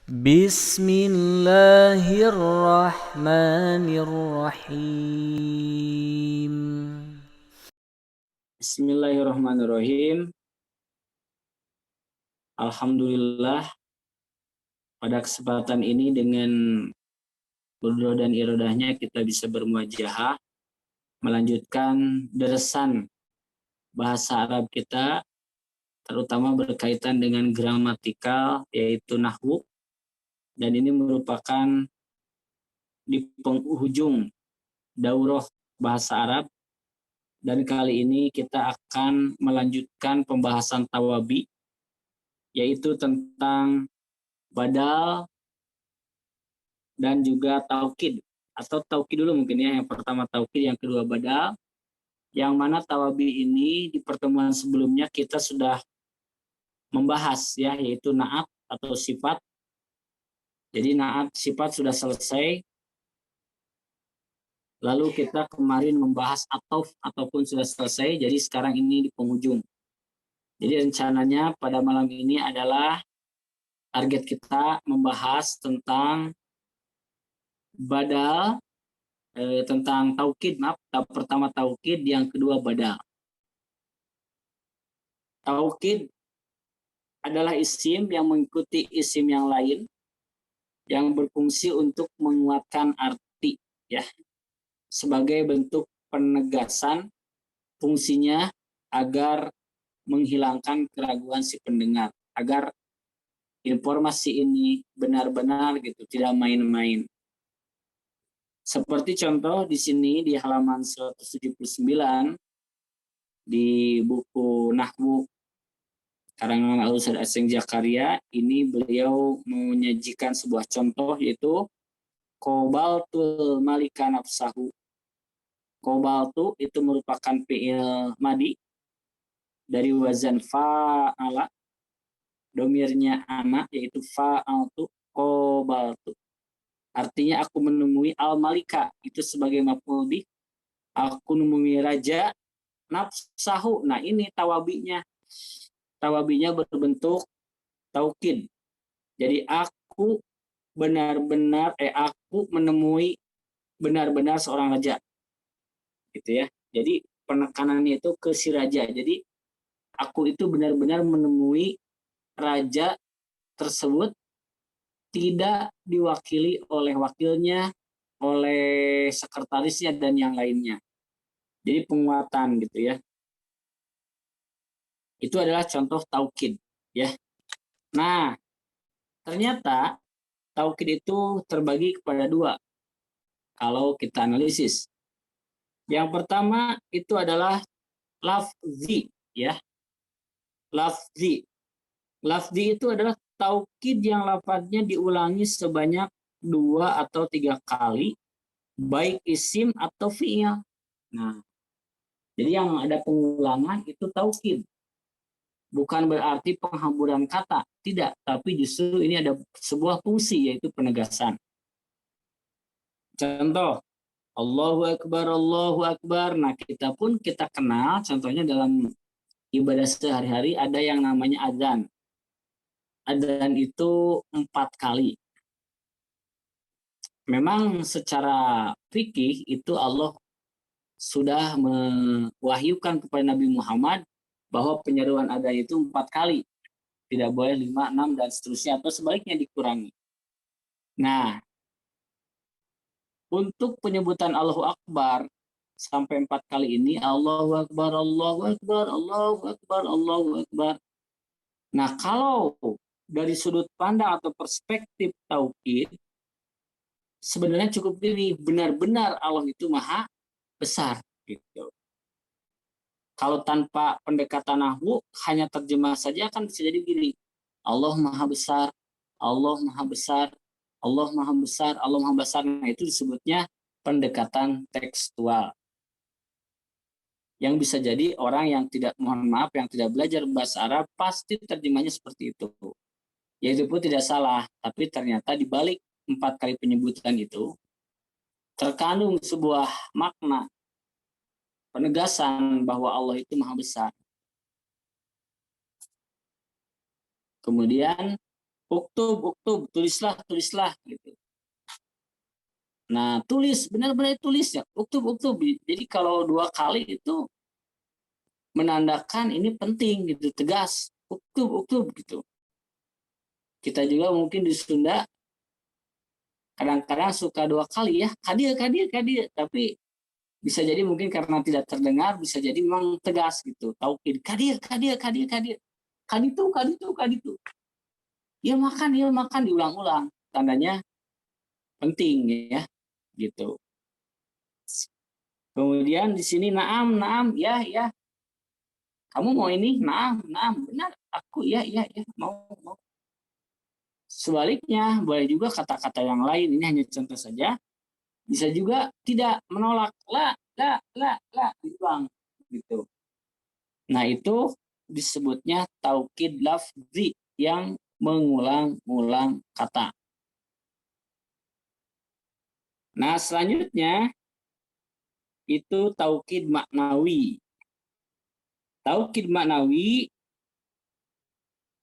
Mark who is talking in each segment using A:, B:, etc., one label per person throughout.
A: Bismillahirrahmanirrahim.
B: Bismillahirrahmanirrahim. Alhamdulillah, pada kesempatan ini dengan qudroh dan irodahnya kita bisa bermuajahah melanjutkan deresan bahasa Arab kita, terutama berkaitan dengan gramatikal yaitu nahwu, dan ini merupakan di penghujung daurah bahasa Arab, dan kali ini kita akan melanjutkan pembahasan tawabi, yaitu tentang badal dan juga taukid, atau taukid dulu mungkin ya, yang pertama taukid, yang kedua badal, yang mana tawabi ini di pertemuan sebelumnya kita sudah membahas ya, yaitu naat atau sifat. Jadi naat sifat sudah selesai, lalu kita kemarin membahas atof ataupun sudah selesai, jadi sekarang ini di penghujung. Jadi rencananya pada malam ini adalah target kita membahas tentang badal, tentang taukid, maaf, pertama taukid, yang kedua badal. Taukid adalah isim yang mengikuti isim yang lain yang berfungsi untuk menguatkan arti ya, sebagai bentuk penegasan, fungsinya agar menghilangkan keraguan si pendengar, agar informasi ini benar-benar gitu, tidak main-main. Seperti contoh di sini di halaman 179 di buku Nahwu karangan Al-Ustaz Aseng Zakaria, ini beliau menyajikan sebuah contoh, yaitu qobaltul malika nafsahu. Qobaltu itu merupakan fi'il madi dari wazan fa'ala, domirnya ana yaitu fa'altu, qobaltu. Artinya aku menemui al-malika, itu sebagai maf'ul bih. Aku menemui raja nafsahu. Nah, ini tawabinya. Tawabinya berbentuk taukid. Jadi aku aku menemui benar-benar seorang raja. Gitu ya. Jadi penekanannya itu ke si raja. Jadi aku itu benar-benar menemui raja tersebut, tidak diwakili oleh wakilnya, oleh sekretarisnya dan yang lainnya. Jadi penguatan gitu ya. Itu adalah contoh taukid ya. Nah, ternyata taukid itu terbagi kepada dua kalau kita analisis. Yang pertama itu adalah lafzi ya. Lafzi. Lafzi itu adalah taukid yang lafadznya diulangi sebanyak 2 atau 3 kali, baik isim atau fi'il. Nah, jadi yang ada pengulangan itu taukid. Bukan berarti penghamburan kata, tidak, tapi justru ini ada sebuah fungsi, yaitu penegasan. Contoh, Allahu Akbar, Allahu Akbar. Nah, kita kenal contohnya dalam ibadah sehari-hari ada yang namanya adzan. Adzan itu 4 kali. Memang secara fikih itu Allah sudah mewahyukan kepada Nabi Muhammad bahwa penyeruan adzan itu 4 kali. Tidak boleh 5, 6, dan seterusnya, atau sebaliknya dikurangi. Nah, untuk penyebutan Allahu Akbar sampai 4 kali ini, Allahu Akbar, Allahu Akbar, Allahu Akbar, Allahu Akbar. Nah, kalau dari sudut pandang atau perspektif tauhid, sebenarnya cukup ini, benar-benar Allah itu maha besar gitu. Kalau tanpa pendekatan nahwu, hanya terjemah saja kan bisa jadi gini. Allah maha besar, Allah maha besar, Allah maha besar, Allah maha besar. Nah, itu disebutnya pendekatan tekstual. Yang bisa jadi orang yang tidak, mohon maaf, yang tidak belajar bahasa Arab, pasti terjemahnya seperti itu. Ya, itu pun tidak salah, tapi ternyata di balik 4 kali penyebutan itu terkandung sebuah makna penegasan bahwa Allah itu maha besar. Kemudian Uktub, tulislah gitu. Nah, tulis, benar-benar tulis ya, uktub. Jadi kalau 2 kali itu menandakan ini penting gitu, tegas, uktub gitu. Kita juga mungkin di Sunda kadang-kadang suka 2 kali ya, kadir, tapi bisa jadi mungkin karena tidak terdengar, bisa jadi memang tegas gitu, taukid, kadir, kaditu. Ya makan, diulang-ulang, tandanya penting ya, gitu. Kemudian di sini naam, ya. Kamu mau ini? Naam, benar. Aku ya, mau. Sebaliknya, boleh juga kata-kata yang lain, ini hanya contoh saja. Bisa juga tidak menolak, la, diulang gitu. Nah, itu disebutnya taukid lafzi yang mengulang-ulang kata. Nah, selanjutnya itu taukid maknawi. Taukid maknawi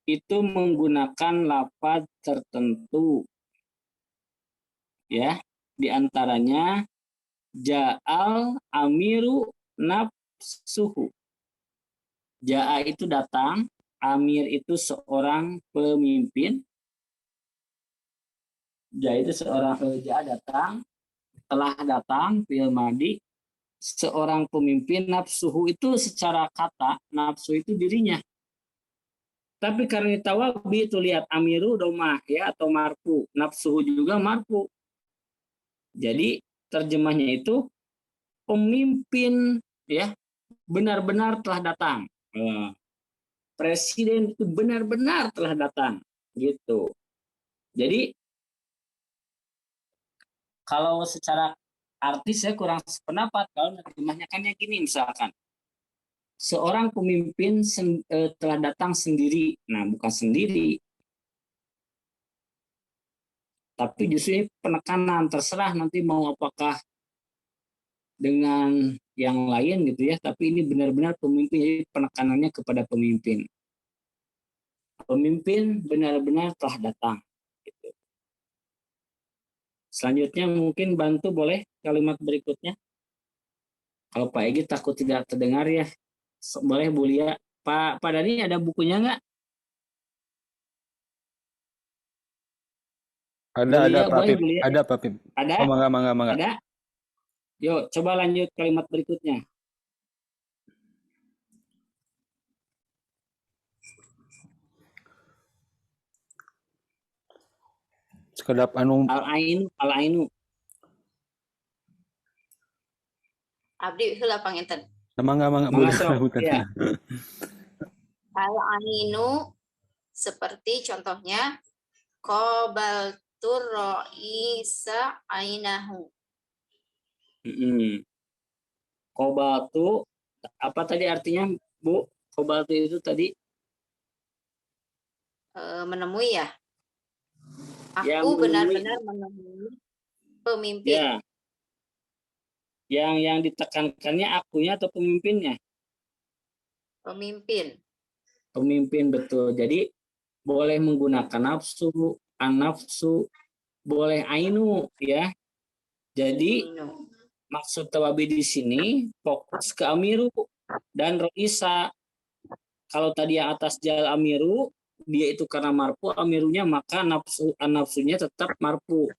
B: itu menggunakan lafaz tertentu. Ya, di antaranya ja'al amiru nafsuhu. Ja'a itu datang, amir itu seorang pemimpin. Ja'a itu Ja'a datang, telah datang fil madi, seorang pemimpin. Nafsuhu itu secara kata, nafsu itu dirinya. Tapi karena tawabi itu lihat amiru domah ya atau marfu, nafsuhu juga marfu. Jadi terjemahnya itu pemimpin ya benar-benar telah datang. Presiden itu benar-benar telah datang gitu. Jadi kalau secara artis saya kurang sependapat kalau terjemahnya kan gini misalkan. Seorang pemimpin telah datang sendiri. Nah, bukan sendiri, tapi justru penekanan, terserah nanti mau apakah dengan yang lain gitu ya, tapi ini benar-benar pemimpin, jadi penekanannya kepada pemimpin. Pemimpin benar-benar telah datang. Gitu. Selanjutnya mungkin bantu boleh kalimat berikutnya. Kalau Pak Egi takut tidak terdengar ya, boleh Bu Lia. Pak Dani ada bukunya nggak?
C: Ada Pak Pip. Ada Pak Pip.
B: Ada?
C: Oh, mangga.
B: Ada? Yuk, coba lanjut kalimat berikutnya.
C: Sekedap anu
B: al-ainu.
D: Abdi heula panginten.
C: mangga.
B: Ya.
D: Al-ainu seperti contohnya qabaltur ra'isa ainahu.
B: Kobaltu apa tadi artinya Bu? Kobaltu itu tadi
D: menemui ya. Aku benar-benar menemui pemimpin.
B: Ya. Yang ditekankannya akunya atau pemimpinnya? Pemimpin betul. Jadi boleh menggunakan nafsu, an-nafsu, boleh ainu ya. Jadi maksud tawabi di sini fokus ke amiru dan roisa. Kalau tadi yang atas jal amiru, dia itu karena marfu amirunya, maka nafsunya tetap marfu.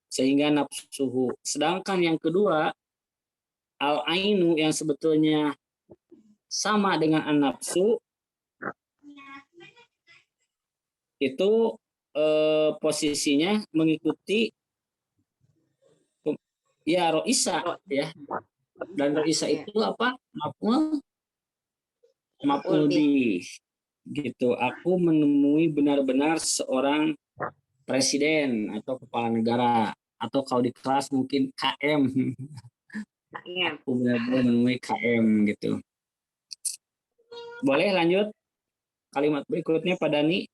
B: Sehingga nafsuhu. Sedangkan yang kedua, al-ainu yang sebetulnya sama dengan an-nafsu, itu posisinya mengikuti ya roisa ya. Dan roisa itu apa? Maf'ul bih. Gitu. Aku menemui benar-benar seorang presiden atau kepala negara, atau kalau di kelas mungkin KM. Aku benar-benar menemui KM gitu. Boleh lanjut kalimat berikutnya Pak Dani.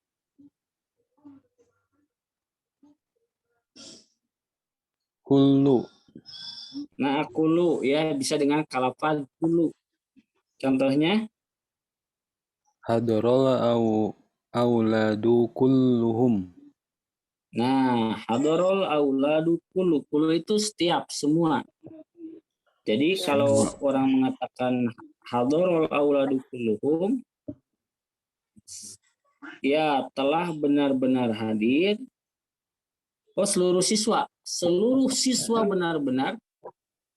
C: Kullu.
B: Nah, akulu ya bisa dengan kalafal kulu. Contohnya
C: Hadorola au auladu kulluhum.
B: Nah, hadarul auladu kullu. Kullu itu setiap, semua. Jadi kalau orang mengatakan hadarul auladu kulluhum, ya telah benar-benar hadir. Oh, seluruh siswa benar-benar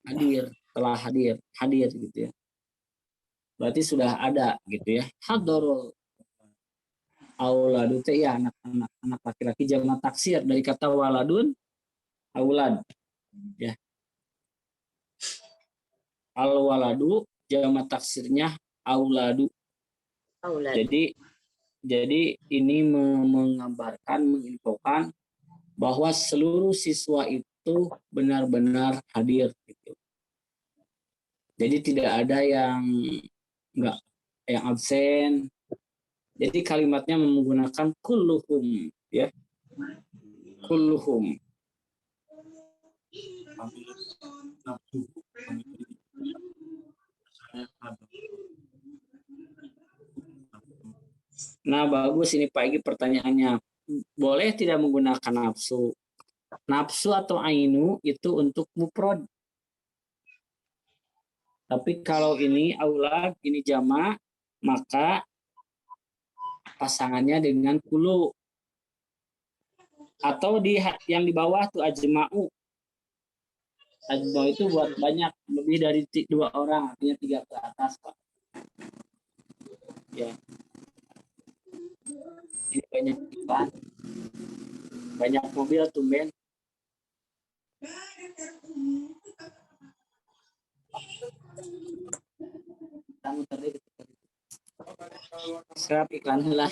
B: hadir, telah hadir gitu ya. Berarti sudah ada gitu ya. Hadarul auladu ya anak laki-laki, jamak taksir dari kata waladun aulad ya. Al waladu jamak taksirnya auladu. Jadi ini menggambarkan, menginfokan bahwa seluruh siswa itu benar-benar hadir gitu. Jadi tidak ada yang absen. Jadi kalimatnya menggunakan kulluhum ya. Kulluhum. Nah, bagus ini Pak Egi pertanyaannya. Boleh tidak menggunakan nafsu? Nafsu atau ainu itu untuk mufrad. Tapi kalau ini aulad, ini jamak, maka pasangannya dengan kulu. Atau yang di bawah tuh ajma'u. Ajma'u itu buat banyak, lebih dari 2 orang, artinya 3 ke atas, Pak. Ya. Ini banyak iklan. Banyak mobil tumben. Kamu tadi serap iklan lah.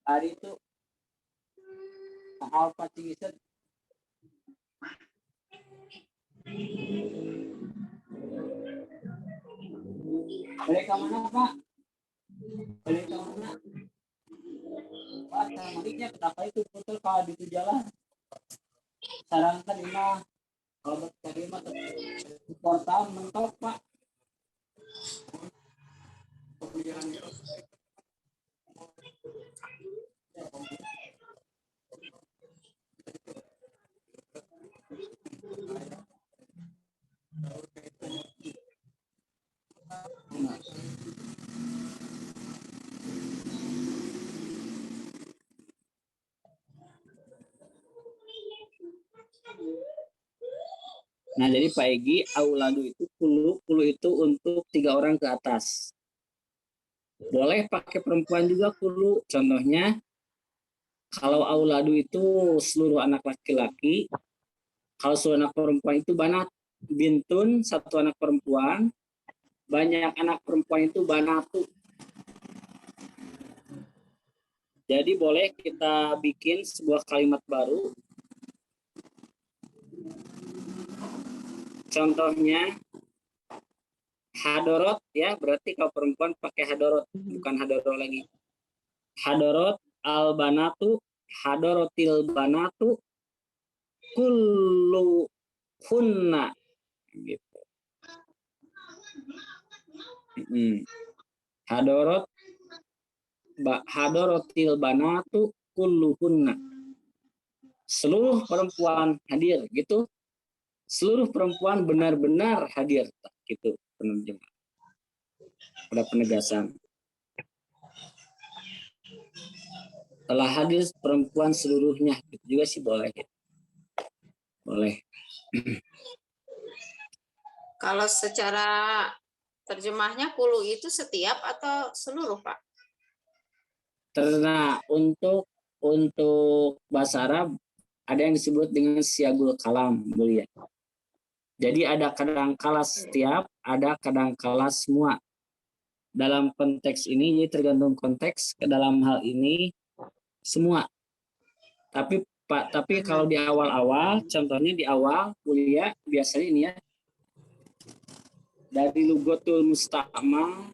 B: Hari itu apa tinggisan? Balik ke mana Pak? Balik ke mana? Pak, maliknya kenapa itu betul kalau di jalan? Sarankan ini kalau bercari mah portal mentok Pak. Nah, jadi Pak Egi, auladu itu kulu itu untuk 3 orang ke atas. Boleh pakai perempuan juga kulu. Contohnya, kalau auladu itu seluruh anak laki-laki, kalau seluruh anak perempuan itu banat. Bintun, 1 anak perempuan, banyak anak perempuan itu banatu. Jadi boleh kita bikin sebuah kalimat baru. Contohnya hadorot ya, berarti kalau perempuan pakai hadorot, bukan hadorot lagi. Hadorot al banatu, hadorotil banatu, kullu hunna gitu. Hadorotil banatu kulluhunna. Seluruh perempuan hadir gitu. Seluruh perempuan benar-benar hadir gitu penerjemah. Ada penegasan. Telah hadir perempuan seluruhnya gitu juga sih boleh. Boleh.
D: Kalau secara terjemahnya kulu itu setiap atau seluruh, Pak?
B: Karena untuk bahasa Arab ada yang disebut dengan siagul kalam, mulia. Jadi ada kadangkala setiap, ada kadangkala semua. Dalam konteks ini, jadi tergantung konteks. Ke dalam hal ini semua. Tapi kalau di awal-awal, contohnya di awal kuliah biasanya ini ya, dari lugatul musta'mal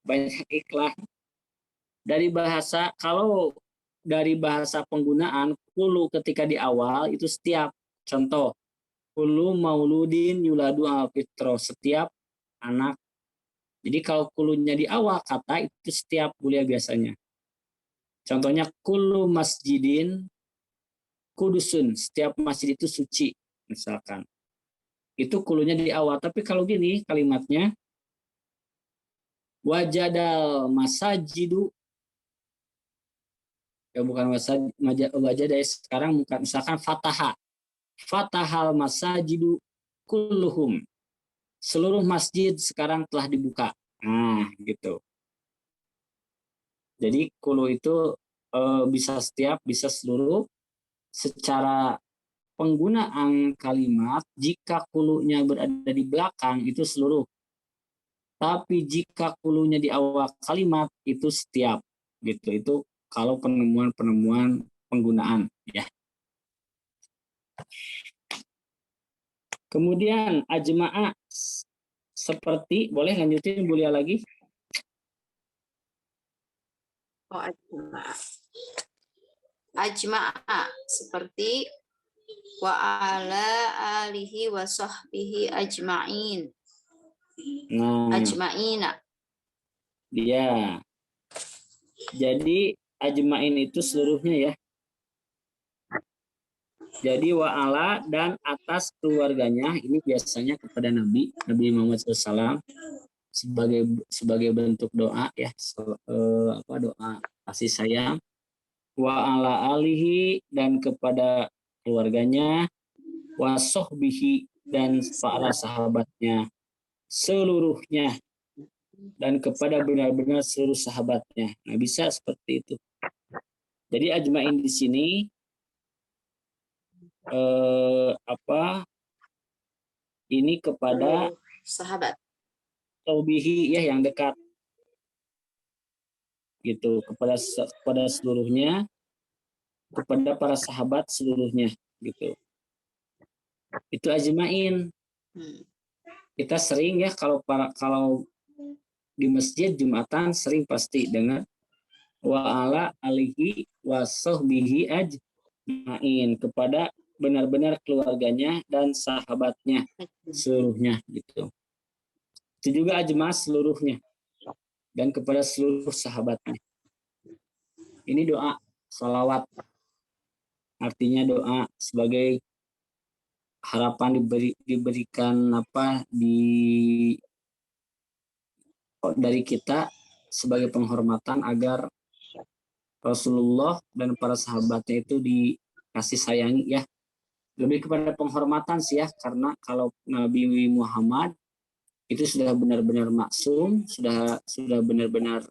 B: banyak iklan. Dari bahasa, kalau dari bahasa penggunaan kulu ketika di awal itu setiap. Contoh, kullu mauludin yuladu al fitrah, setiap anak. Jadi kalau kulunya di awal kata itu setiap kuliah biasanya. Contohnya kullu masjidin kudusun, setiap masjid itu suci misalkan. Itu kulunya di awal. Tapi kalau gini kalimatnya wajadal masajidu, ya bukan wajada, sekarang bukan, misalkan fatahal masajidu kulluhum, seluruh masjid sekarang telah dibuka. Nah, gitu. Jadi kulu itu bisa setiap, bisa seluruh. Secara penggunaan kalimat, jika kulunya berada di belakang itu seluruh. Tapi jika kulunya di awal kalimat itu setiap. Gitu. Itu kalau penemuan-penemuan penggunaan, ya. Kemudian ajma'a, seperti, boleh lanjutin Bulia lagi?
D: Oh, ajma'a. Ajma'a seperti wa ala alihi wa sahbihi ajma'in.
B: Nah,
D: Ajma'ina.
B: dia. Jadi ajma'in itu seluruhnya, ya. Jadi wa'ala dan atas keluarganya, ini biasanya kepada Nabi Muhammad SAW sebagai bentuk doa, ya, doa kasih sayang. Wa'ala alihi dan kepada keluarganya, wasohbihi dan para sahabatnya seluruhnya, dan kepada benar-benar seluruh sahabatnya. Nah, bisa seperti itu. Jadi ajma'in di sini ini kepada
D: sahabat,
B: taubihi, ya, yang dekat, gitu, kepada seluruhnya, kepada para sahabat seluruhnya, gitu. Itu ajma'in. Kita sering, ya, kalau di masjid Jumatan sering pasti dengar wa ala alihi wa sahbihi ajma'in, kepada benar-benar keluarganya dan sahabatnya seluruhnya, gitu. Itu juga ajma' seluruhnya dan kepada seluruh sahabatnya. Ini doa salawat, artinya doa sebagai harapan diberikan dari kita sebagai penghormatan agar Rasulullah dan para sahabatnya itu dikasih sayangi, ya. Lebih kepada penghormatan sih, ya, karena kalau Nabi Muhammad itu sudah benar-benar maksum, sudah benar-benar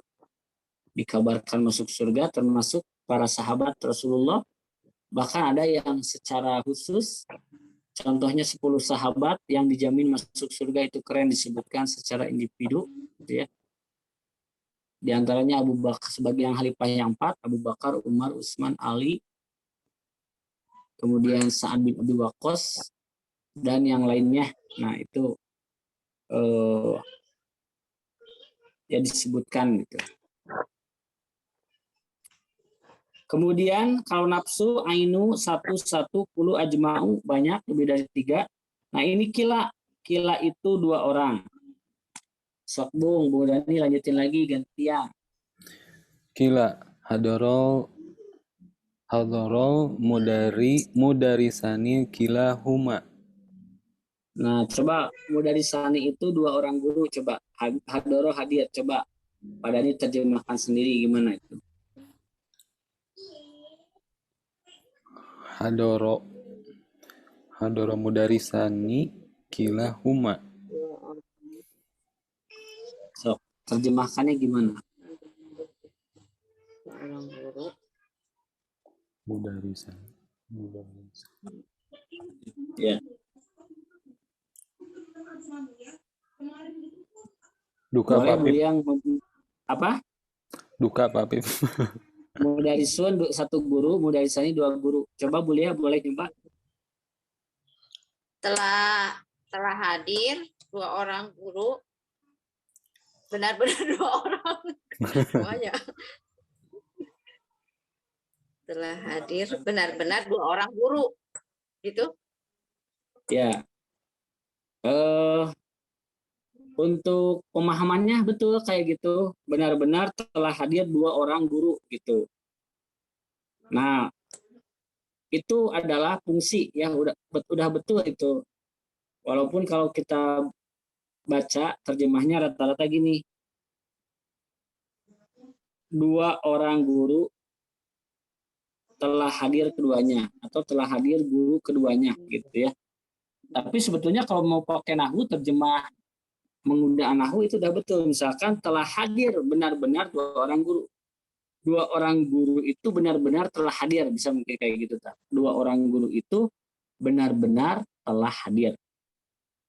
B: dikabarkan masuk surga, termasuk para sahabat Rasulullah. Bahkan ada yang secara khusus, contohnya 10 sahabat yang dijamin masuk surga, itu keren disebutkan secara individu, gitu, ya. Di antaranya Abu Bakar sebagai yang khalifah yang 4, Abu Bakar, Umar, Utsman, Ali, kemudian Sa'ad bin Abi Waqqas dan yang lainnya. Nah, itu ya disebutkan, gitu. Kemudian kalau nafsu ainu 1 puluh ajma'u, banyak, lebih dari 3. Nah, ini kila itu 2 orang. Sok Bung Dani lanjutin lagi gantian.
C: Kila hadorol mudarisani kila huma.
B: Nah, coba mudarisani itu 2 orang guru, coba hadoro hadir, coba Pak Dani terjemahkan sendiri gimana itu.
C: Hadoro mudarisani kila huma.
B: So, terjemahkannya gimana?
C: Mudarisani.
B: Ya.
C: Duka
B: Boleh
C: Papip.
B: yang apa?
C: Duka Papip.
B: Mudarisun 1 guru, mudarisani 2 guru. Coba Bulia boleh coba.
D: telah hadir 2 orang guru, benar-benar 2 orang semuanya. Telah hadir benar-benar 2 orang guru, gitu.
B: Ya, eh untuk pemahamannya betul kayak gitu, benar-benar telah hadir 2 orang guru gitu. Nah, itu adalah fungsi ya, udah betul itu. Walaupun kalau kita baca terjemahnya rata-rata gini, 2 orang guru telah hadir keduanya atau telah hadir guru keduanya gitu ya. Tapi sebetulnya kalau mau pakai nahwu, terjemah menggunakan nahwu itu udah betul. Misalkan telah hadir benar-benar 2 orang guru. 2 orang guru itu benar-benar telah hadir, bisa mungkin kayak gitu. 2 orang guru itu benar-benar telah hadir.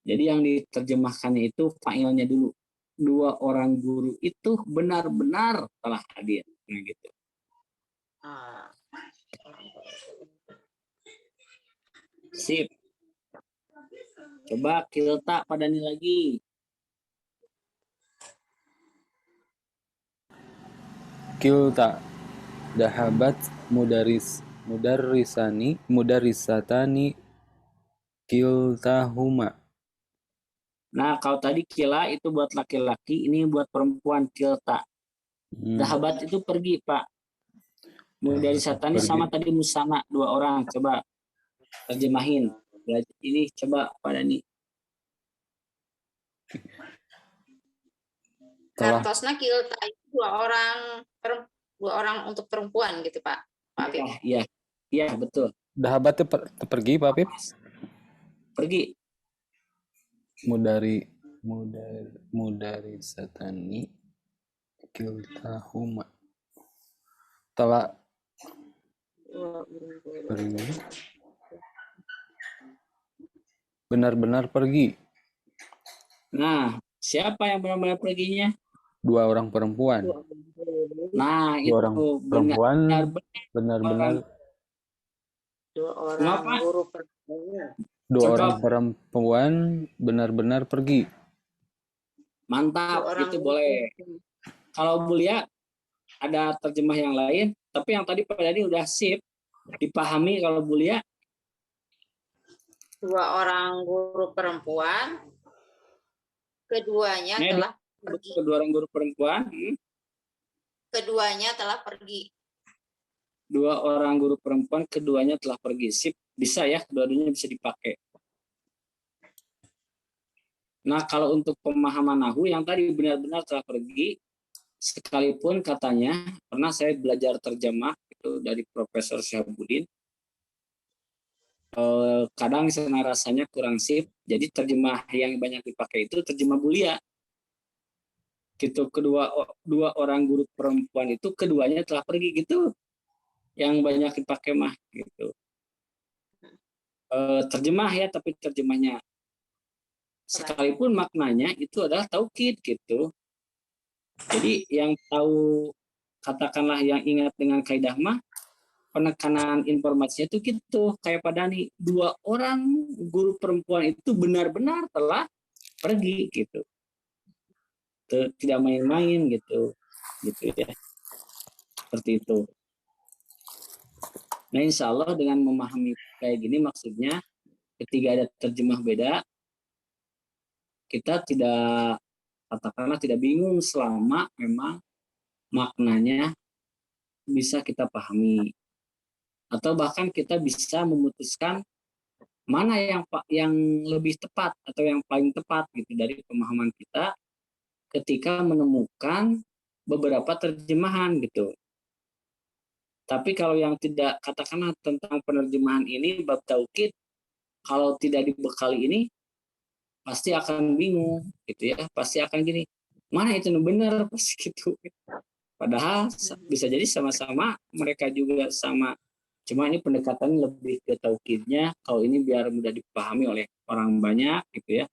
B: Jadi yang diterjemahkannya itu fa'ilnya dulu. 2 orang guru itu benar-benar telah hadir. Nah gitu.
D: Ah,
B: Sip. Coba Kilta padani lagi.
C: Kilta dahabat mudarisatani kiltahuma.
B: Nah, kalau tadi kila itu buat laki-laki, ini buat perempuan kilta. Dahabat itu pergi, Pak. Mudarisatani sama tadi musana, 2 orang. Coba terjemahin. Ini coba Pak Dani.
D: Kartosna kilta itu 2 orang untuk perempuan gitu Pak. Apip.
B: Iya, betul.
C: Dahabat itu pergi, Pak Apip?
B: Pergi.
C: Mudarisatani kiltahuma. Telah pergi. Benar-benar pergi.
B: Nah, siapa yang benar-benar perginya?
C: 2 orang perempuan.
B: Nah,
C: 2 orang perempuan benar-benar.
D: 2 orang guru perempuan.
C: 2 orang perempuan benar-benar pergi.
B: Mantap, itu boleh. Kalau Bulia ada terjemah yang lain, tapi yang tadi Pak Dani udah sip, dipahami kalau Bulia.
D: 2 orang guru perempuan, keduanya telah pergi.
B: 2 orang guru perempuan.
D: Keduanya telah pergi.
B: 2 orang guru perempuan, keduanya telah pergi. Sip, bisa ya, kedua-duanya bisa dipakai. Nah, kalau untuk pemahaman nahwu yang tadi benar-benar telah pergi, sekalipun katanya, pernah saya belajar terjemah itu dari Profesor Syahabudin, kadang sana rasanya kurang sip, jadi terjemah yang banyak dipakai itu terjemah Bulia. Gitu, 2 orang guru perempuan itu keduanya telah pergi gitu. Yang banyak dipakai mah gitu. Terjemah ya, tapi terjemahnya sekalipun maknanya itu adalah taukid gitu. Jadi yang tahu, katakanlah yang ingat dengan kaidah mah, penekanan informasinya itu gitu. Kayak pada nih, 2 orang guru perempuan itu benar-benar telah pergi gitu. Tidak main-main gitu ya. Seperti itu. Nah, insya Allah dengan memahami kayak gini, maksudnya ketika ada terjemah beda, kita katakanlah tidak bingung selama memang maknanya bisa kita pahami. Atau bahkan kita bisa memutuskan mana yang lebih tepat atau yang paling tepat gitu dari pemahaman kita ketika menemukan beberapa terjemahan gitu. Tapi kalau yang tidak, katakanlah tentang penerjemahan ini bab taukid, kalau tidak dibekali ini pasti akan bingung gitu ya, pasti akan gini, mana itu benar pasti gitu. Padahal bisa jadi sama-sama mereka juga sama, cuma ini pendekatan lebih ke taukidnya, kalau ini biar mudah dipahami oleh orang banyak gitu ya,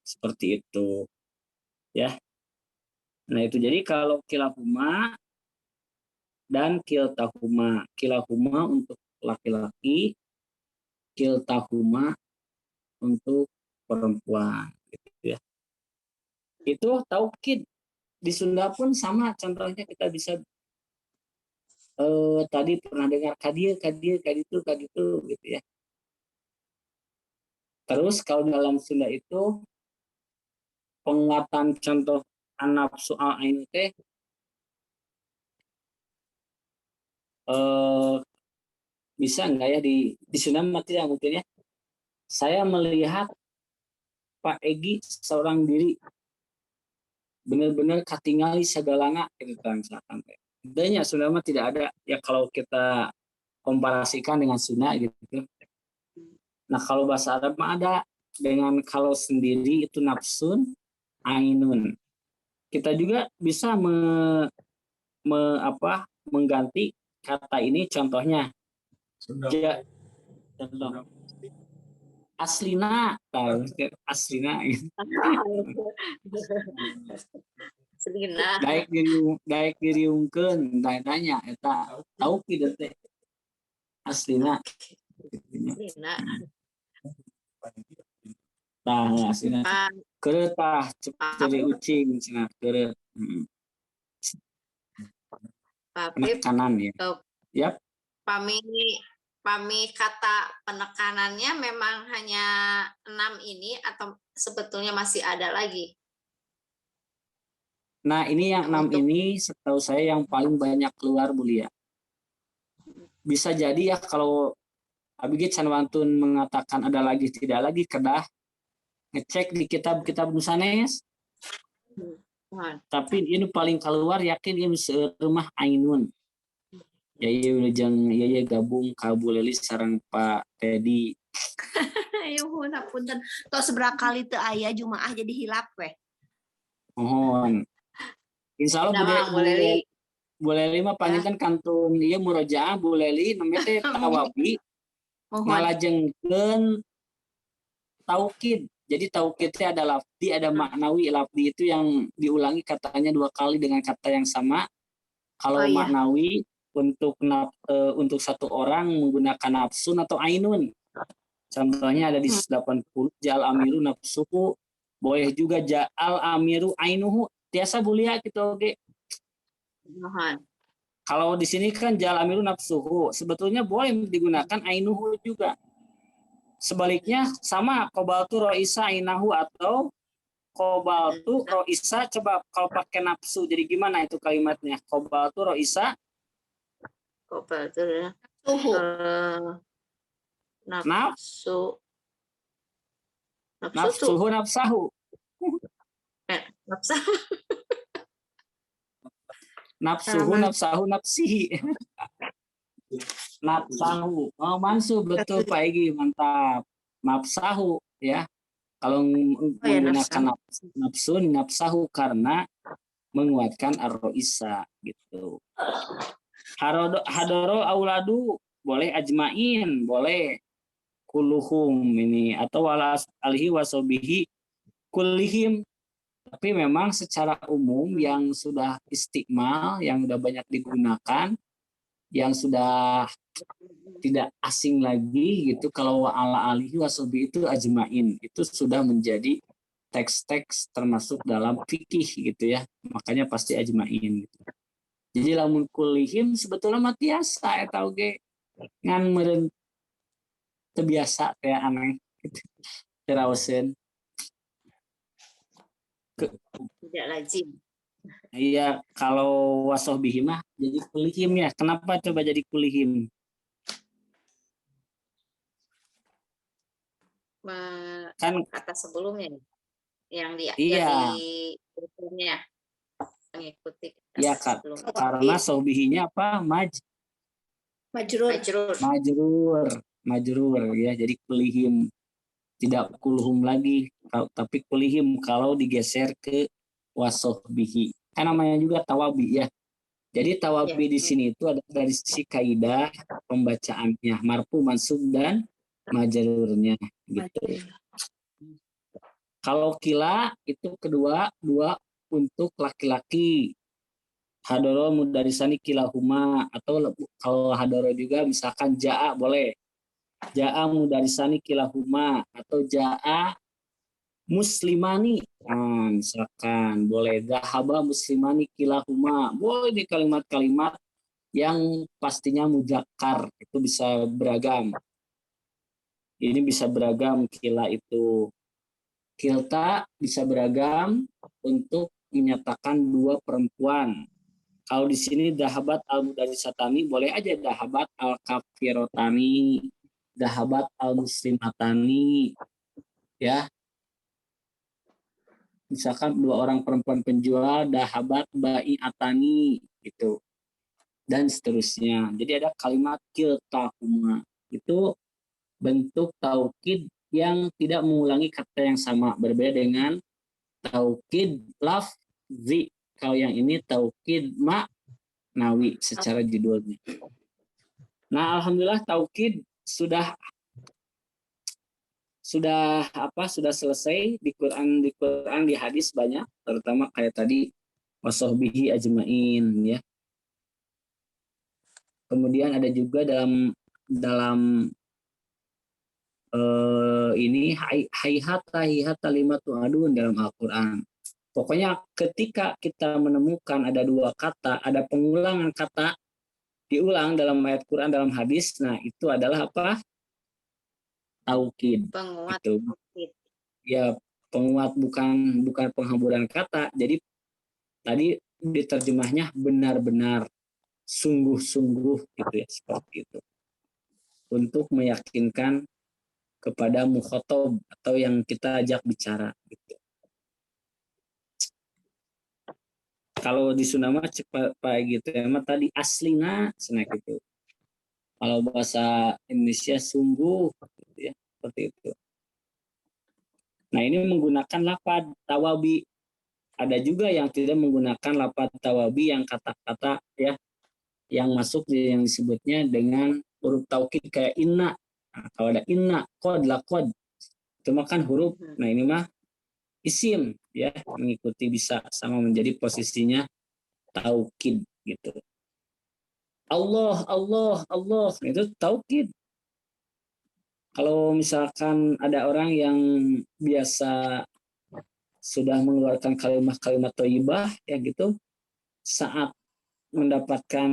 B: seperti itu ya. Nah itu jadi kalau kilahuma dan kiltahuma, kilahuma untuk laki-laki, kiltahuma untuk perempuan gitu ya. Itu taukid. Di Sunda pun sama, contohnya kita bisa tadi pernah dengar kadieu gitu ya. Terus kalau dalam Sunda itu penguatan contoh nafsu al ain teh bisa nggak ya di Sunda mati ya mungkin ya. Saya melihat Pak Egi seorang diri benar-benar katingali segalanya gitu kan misalkan. Bedanya Sunda mah tidak ada ya kalau kita komparasikan dengan Sunda gitu. Nah kalau bahasa Arab mah ada dengan kalau sendiri itu nafsun ainun. Kita juga bisa mengganti kata ini contohnya ja, contoh aslina aslina gitu.
D: Selina.
B: daek diriungkeun tanya eta tahu kieu teh aslina
D: Selina.
B: tah aslina keureut tah ceuk ucing cenah keureut penekanan ya. Yap.
D: Pami kata penekanannya memang hanya 6 ini atau sebetulnya masih ada lagi?
B: Nah, ini yang 6 ini setahu saya yang paling banyak keluar Bu Lia. Bisa jadi ya kalau Abigi Canwantun mengatakan ada lagi tidak lagi kedah ngecek di kitab-kitab Nusanes. Tapi ini paling keluar yakin ini serumah Ainun. Ya jeung ya gabung ka Bu Lelis sareng Pak Teddy.
E: Yuhun apunten. Tos seberapa kali teu aya jumaah jadi hilap weh.
B: Mohon. Insyaallah Bu Leli mah panginten kantun ieu murojaah Bu Leli namanya teh tawabi. Ngalajengkeun taukid. Jadi taukid teh ada lafzi, ada maknawi. Lafzi itu yang diulangi katanya 2 kali dengan kata yang sama. Kalau maknawi untuk satu orang menggunakan nafsun atau ainun. Contohnya ada di 80 ja'al amiru nafsuhu, boleh juga ja'al amiru ainuhu. Biasa bulia gitu oke. Kalau di sini kan ja'al amiru nafsuhu, sebetulnya boleh digunakan ainuhu juga. Sebaliknya sama qobaltu roisa ainahu atau qobaltu roisa, coba kalau pakai nafsu jadi gimana itu kalimatnya? Qobaltu roisa
D: nafsu
B: nafsuhu nafsahu nafsuhu nafsahu nafsihi nafsahu mansuh betul Pak Egi mantap nafsahu ya kalau menggunakan nafsahu karena menguatkan ar-roisa gitu. Hadoro auladu boleh ajmain, boleh kuluhum ini atau walas alihi wasobihi kullihim. Tapi memang secara umum yang sudah istiqmal, yang sudah banyak digunakan, yang sudah tidak asing lagi gitu, kalau ala alihi wasobihi itu ajmain, itu sudah menjadi teks-teks termasuk dalam fikih gitu ya, makanya pasti ajmain gitu. Jadi lamun kulihim sebetulnya mah tiasa eta oge ngan meureun teu biasa teh aneh gitu. Terawaseun.
D: Tidak lazim.
B: Iya, kalau wasobihi mah jadi kulihim ya. Kenapa coba jadi kulihim?
D: Kan kata sebelumnya yang
B: dari
D: bukunya mengikuti
B: ya karena sobihinya apa majrur ya, jadi kulihim tidak kulhum lagi tapi kulihim kalau digeser ke wasobihi kan namanya juga tawabi ya. Jadi tawabi di sini itu ada dari sisi kaidah pembacaannya marfu mansub dan majrurnya gitu. Kalau kila itu dua untuk laki-laki. Hadoro mudarisani kilahuma atau kalau hadoro juga misalkan jaa boleh. Jaa mudarisani kilahuma atau jaa muslimani. Nah, misalkan boleh zahaba muslimani kilahuma. Boleh di kalimat-kalimat yang pastinya muzakkar itu bisa beragam. Ini bisa beragam, kila itu. Kilta bisa beragam untuk menyatakan dua perempuan. Kalau di sini dahabat al-mudarisatani, boleh aja dahabat al-kafirotani, dahabat al-muslimatani, ya. Misalkan dua orang perempuan penjual, dahabat bai'atani, gitu. Dan seterusnya. Jadi ada kalimat kiltahuma. Itu bentuk taukid yang tidak mengulangi kata yang sama. Berbeda dengan taukid lafzi. Kalau yang ini taukid maknawi secara judulnya. Nah, alhamdulillah taukid sudah selesai di Quran di hadis banyak, terutama kayak tadi wasahbihi ajmain ya. Kemudian ada juga dalam ini hayhata lima tu'adun dalam Al-Qur'an. Pokoknya ketika kita menemukan ada dua kata, ada pengulangan kata diulang dalam ayat Quran, dalam hadis, nah itu adalah apa? Taukid.
D: Penguat.
B: Itu. Ya, penguat bukan penghamburan kata. Jadi tadi diterjemahnya benar-benar, sungguh-sungguh gitu ya, seperti itu. Untuk meyakinkan kepada mukhatab atau yang kita ajak bicara gitu. Kalau di Sunda cepat gitu ya, tadi aslinya senak itu. Kalau bahasa Indonesia sungguh gitu ya, seperti itu. Nah, ini menggunakan lafaz tawabi. Ada juga yang tidak menggunakan lafaz tawabi yang kata-kata ya yang masuk yang disebutnya dengan huruf taukid kayak inna. Nah, kalau ada inna, qad, laqad, itu makan huruf. Nah, ini mah isim ya, mengikuti bisa sama menjadi posisinya taukid gitu. Allah itu taukid. Kalau misalkan ada orang yang biasa sudah mengeluarkan kalimat-kalimat thayyibah ya gitu, saat mendapatkan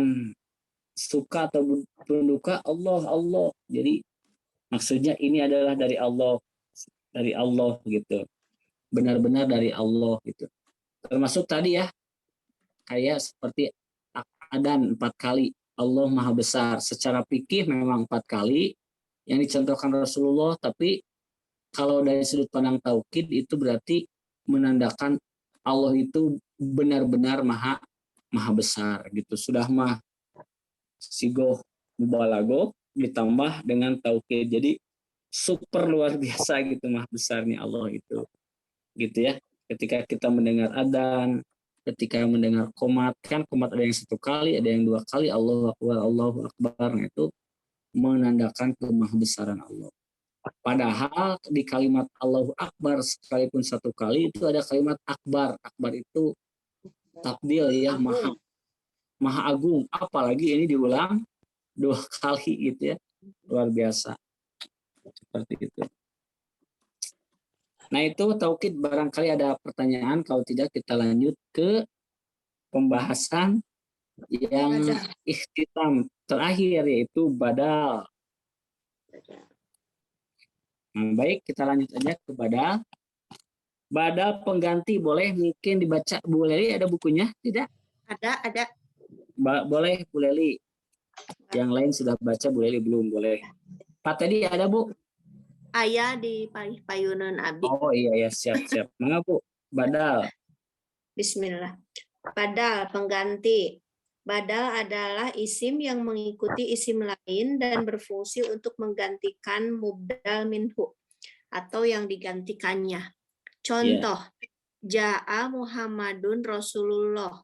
B: suka atau duka Allah. Jadi maksudnya ini adalah dari Allah gitu. Benar-benar dari Allah gitu. Termasuk tadi ya, kayak seperti adzan 4 kali, Allah Maha Besar. Secara fikih memang 4 kali yang dicontohkan Rasulullah, tapi kalau dari sudut pandang taukid itu berarti menandakan Allah itu benar-benar maha besar gitu. Sudah mah sigoh mubalago ditambah dengan taukid. Jadi super luar biasa gitu maha besarnya Allah itu. Gitu ya. Ketika kita mendengar adzan, ketika mendengar qomat, kan qomat ada yang 1 kali, ada yang 2 kali, Allahu Akbar, nah itu menandakan kemahabesaran Allah. Padahal di kalimat Allahu Akbar sekalipun 1 kali itu ada kalimat akbar. Akbar itu takdil ya, maha agung. Apalagi ini diulang 2 kali gitu ya. Luar biasa. Seperti itu. Nah, itu taukid. Barangkali ada pertanyaan, kalau tidak kita lanjut ke pembahasan yang ikhtitam terakhir, yaitu badal. Nah, baik, kita lanjut aja ke badal. Badal pengganti boleh mungkin dibaca. Bu Leli ada bukunya? Tidak?
E: Ada.
B: Boleh Bu Leli. Yang lain sudah baca, Bu Leli belum. Boleh. Pak tadi ada Bu?
E: Ayah di payunan abi.
B: Oh iya, siap. Mangga Bu? Badal.
E: Bismillah. Badal pengganti. Badal adalah isim yang mengikuti isim lain dan berfungsi untuk menggantikan mubdal minhu atau yang digantikannya. Contoh, Ja'a Muhammadun Rasulullah.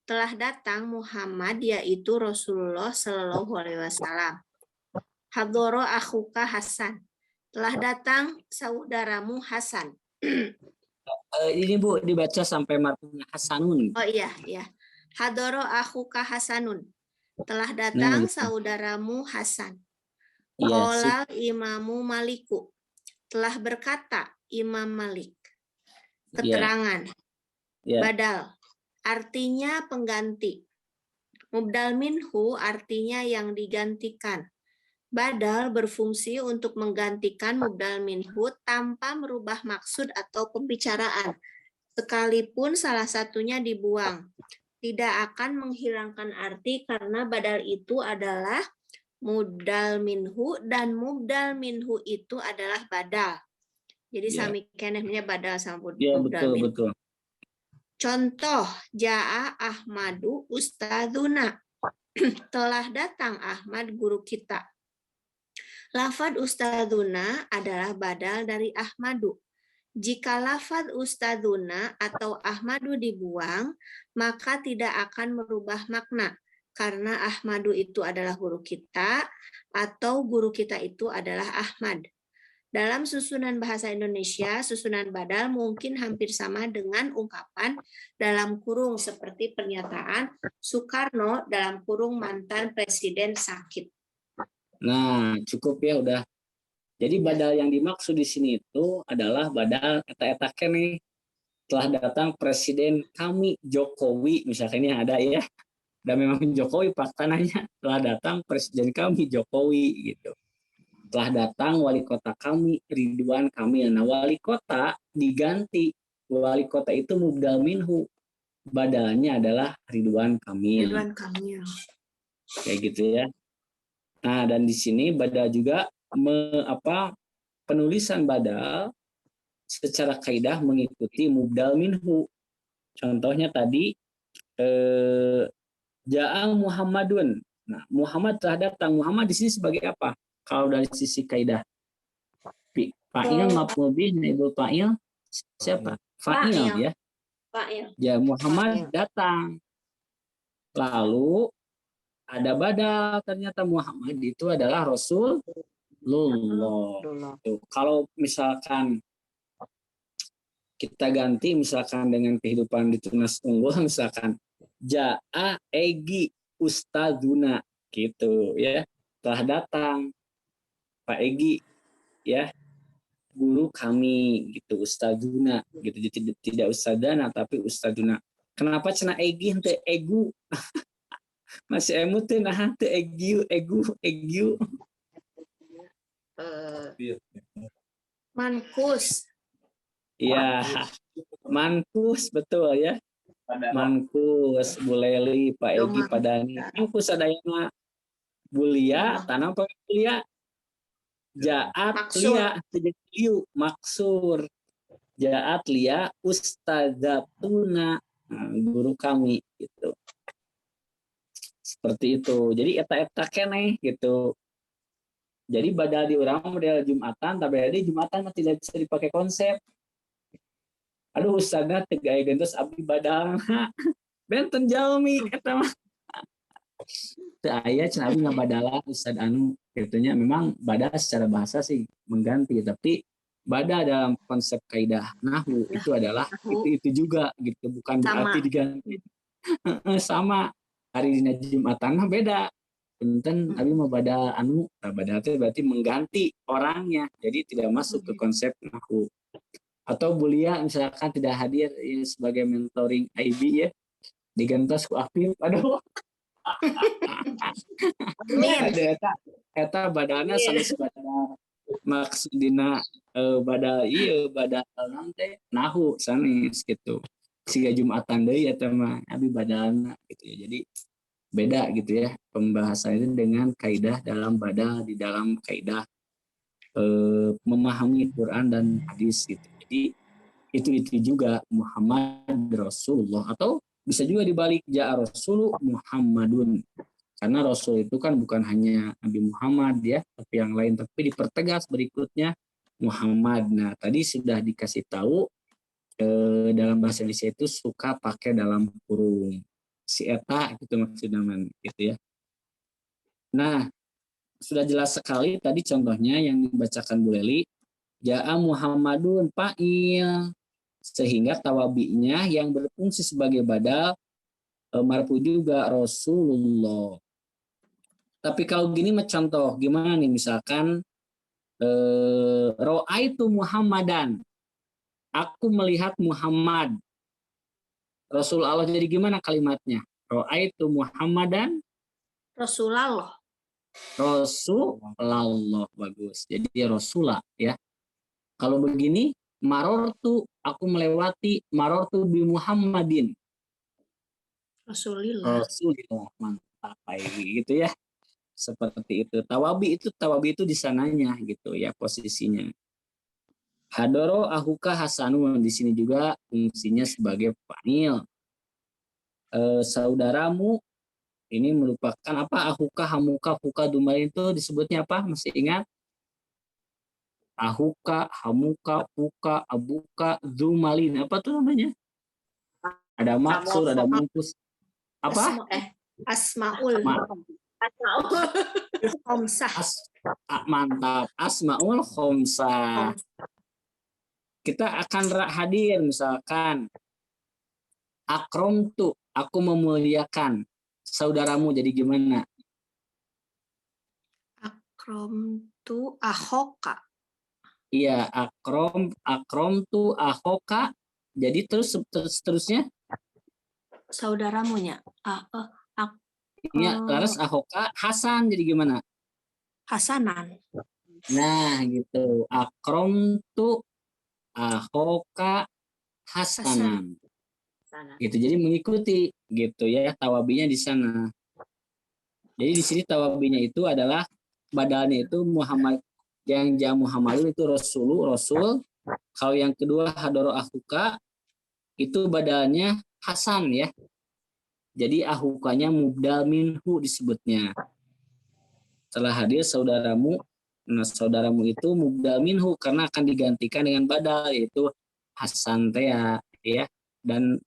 E: Telah datang Muhammad, yaitu Rasulullah Shallallahu Alaihi Wasallam. Hadoro akhuka Hasan. Telah datang saudaramu Hasan.
B: Ini Bu dibaca sampai marfu'nya Hasanun.
E: Oh iya. Hadoro akhuka Hasanun. Telah datang saudaramu Hasan. Qala Imamu Maliku. Telah berkata Imam Malik. Keterangan. Badal. Artinya pengganti. Mubdal minhu artinya yang digantikan. Badal berfungsi untuk menggantikan mubdal minhu tanpa merubah maksud atau pembicaraan. Sekalipun salah satunya dibuang, tidak akan menghilangkan arti karena badal itu adalah mubdal minhu dan mubdal minhu itu adalah badal. Jadi
B: Ya.
E: sami kenehnya badal sama
B: Ya,
E: mubdal minhu.
B: betul.
E: Contoh, Ja'a Ahmadu Ustadzuna. Telah datang Ahmad guru kita. Lafad Ustadzuna adalah badal dari Ahmadu. Jika lafad Ustadzuna atau Ahmadu dibuang, maka tidak akan merubah makna. Karena Ahmadu itu adalah guru kita, atau guru kita itu adalah Ahmad. Dalam susunan bahasa Indonesia, susunan badal mungkin hampir sama dengan ungkapan dalam kurung seperti pernyataan Soekarno dalam kurung mantan presiden sakit.
B: Nah, cukup ya udah. Jadi badal yang dimaksud di sini itu adalah badal eta-eta kene. Telah datang presiden kami Jokowi, misalkan yang ada ya. Dan memang Jokowi faktanya telah datang presiden kami Jokowi gitu. Telah datang wali kota kami Ridwan Kamil. Nah, wali kota diganti. Wali kota itu mubdal minhu. Badalnya adalah Ridwan Kamil.
E: Ridwan Kamil.
B: Kayak gitu ya. Nah, dan di sini badal juga penulisan badal secara kaidah mengikuti mubdal minhu. Contohnya tadi Ja'a Muhammadun. Nah, Muhammad telah datang. Muhammad di sini sebagai apa? Kalau dari sisi kaidah. Fa'il maf'ul bih naibul fa'il siapa? Fa'il ya.
E: Fa'il.
B: Ya, Muhammad datang. Lalu ada badal, ternyata Muhammad itu adalah Rasulullah. Tuh, kalau misalkan kita ganti misalkan dengan kehidupan di Tunas Unggul, misalkan Ja'a Egi Ustadzuna gitu ya, telah datang Pak Egi ya, guru kami gitu, Ustadzuna gitu. Jadi tidak Ustadzana tapi Ustadzuna. Kenapa cenah Egi henteu egu? Masih emu teh nah teh egu.
E: Mankus.
B: Iya, Mankus betul ya. Mankus, Buleli, Pak Egi, Padani. Mankus adayana Bulia, tanam Pak Bulia. Jaat Lia, Liu, Maksur. Jaat Lia, Ustadzatuna, guru kami gitu. Seperti itu. Jadi eta-eta keneh gitu. Jadi badal di urang model Jumatan, tapi Jumatan tidak bisa dipakai konsep. Aduh ustadzna teu gaya gentos abdi badal. Benten jalmi eta mah. Teu aya cenah abdi ngabadalan ustad anu kitunya memang badal secara bahasa sih mengganti, tapi badal dalam konsep kaidah nahwu itu adalah itu juga gitu, bukan berarti diganti. Sama. Hari dina Jumatan mah beda. Punten abi mah badal anu, badal itu berarti mengganti orangnya. Jadi tidak masuk ke konsep nahwu. Atau Bulia misalkan tidak hadir ya, sebagai mentoring IB ya. Digantos ku Afif. Aduh. Ada eta badalna sanes badal maksudina badal ieu badal nanti nahwu sanes gitu. Siga Jumatan deui eta mah abi badalna gitu ya. Jadi beda gitu ya pembahasan itu dengan kaidah dalam badal di dalam kaidah memahami Quran dan hadis gitu. Jadi itu juga Muhammad Rasulullah, atau bisa juga dibalik Ja'a Rasulu Muhammadun. Karena Rasul itu kan bukan hanya Nabi Muhammad ya, tapi yang lain, tapi dipertegas berikutnya Muhammad. Nah, tadi sudah dikasih tahu dalam bahasa Indonesia itu suka pakai dalam kurung si eta gitu maksudnya gitu ya. Nah, sudah jelas sekali tadi contohnya yang dibacakan Bu Leli, Ja'a Muhammadun fa'il, sehingga tawabi'nya yang berfungsi sebagai badal marfu juga Rasulullah. Tapi kalau gini mah contoh gimana nih, misalkan Ra'aitu Muhammadan, aku melihat Muhammad. Rasulullah, jadi gimana kalimatnya? Ra'aitu Muhammadan
E: Rasulullah.
B: Rasulullah, bagus. Jadi Rasulullah ya. Kalau begini, marortu, aku melewati, marortu bi Muhammadin.
E: Rasulillah.
B: Rasulullah, mantap gitu ya. Seperti itu. Tawabi itu di sananya gitu ya posisinya. Hadoro ahuka hasanun, di sini juga fungsinya sebagai fa'il. Saudaramu ini merupakan apa? Ahuka, hamuka, fuka, dumain itu disebutnya apa? Masih ingat? Ahuka, hamuka, fuka, abuka, dumalin. Apa tuh namanya? Ada maksud, ada mungkus. Apa?
E: Asmaul. Khomsah.
B: Mantap. Asmaul khomsah. Kita akan hadir misalkan. Akrom tuh, aku memuliakan saudaramu, jadi gimana?
E: Akrom tu ahoka.
B: Iya, akrom tu ahoka. Jadi terusnya
E: Saudaramunya.
B: Iya, laras ahoka Hasan, jadi gimana?
E: Hasanan.
B: Nah, gitu. Akrom tu ahoka hasanan. Gitu. Jadi mengikuti gitu ya tawabinya di sana. Jadi di sini tawabinya itu adalah badalnya itu Muhammad, yang Muhammadun itu Rasul. Kalau yang kedua hadoro ahuka itu badalnya Hasan ya. Jadi ahukanya mubdal minhu disebutnya. Setelah hadir saudaramu, nah saudaramu itu mubdal minhu karena akan digantikan dengan badal yaitu Hasan ya. Dan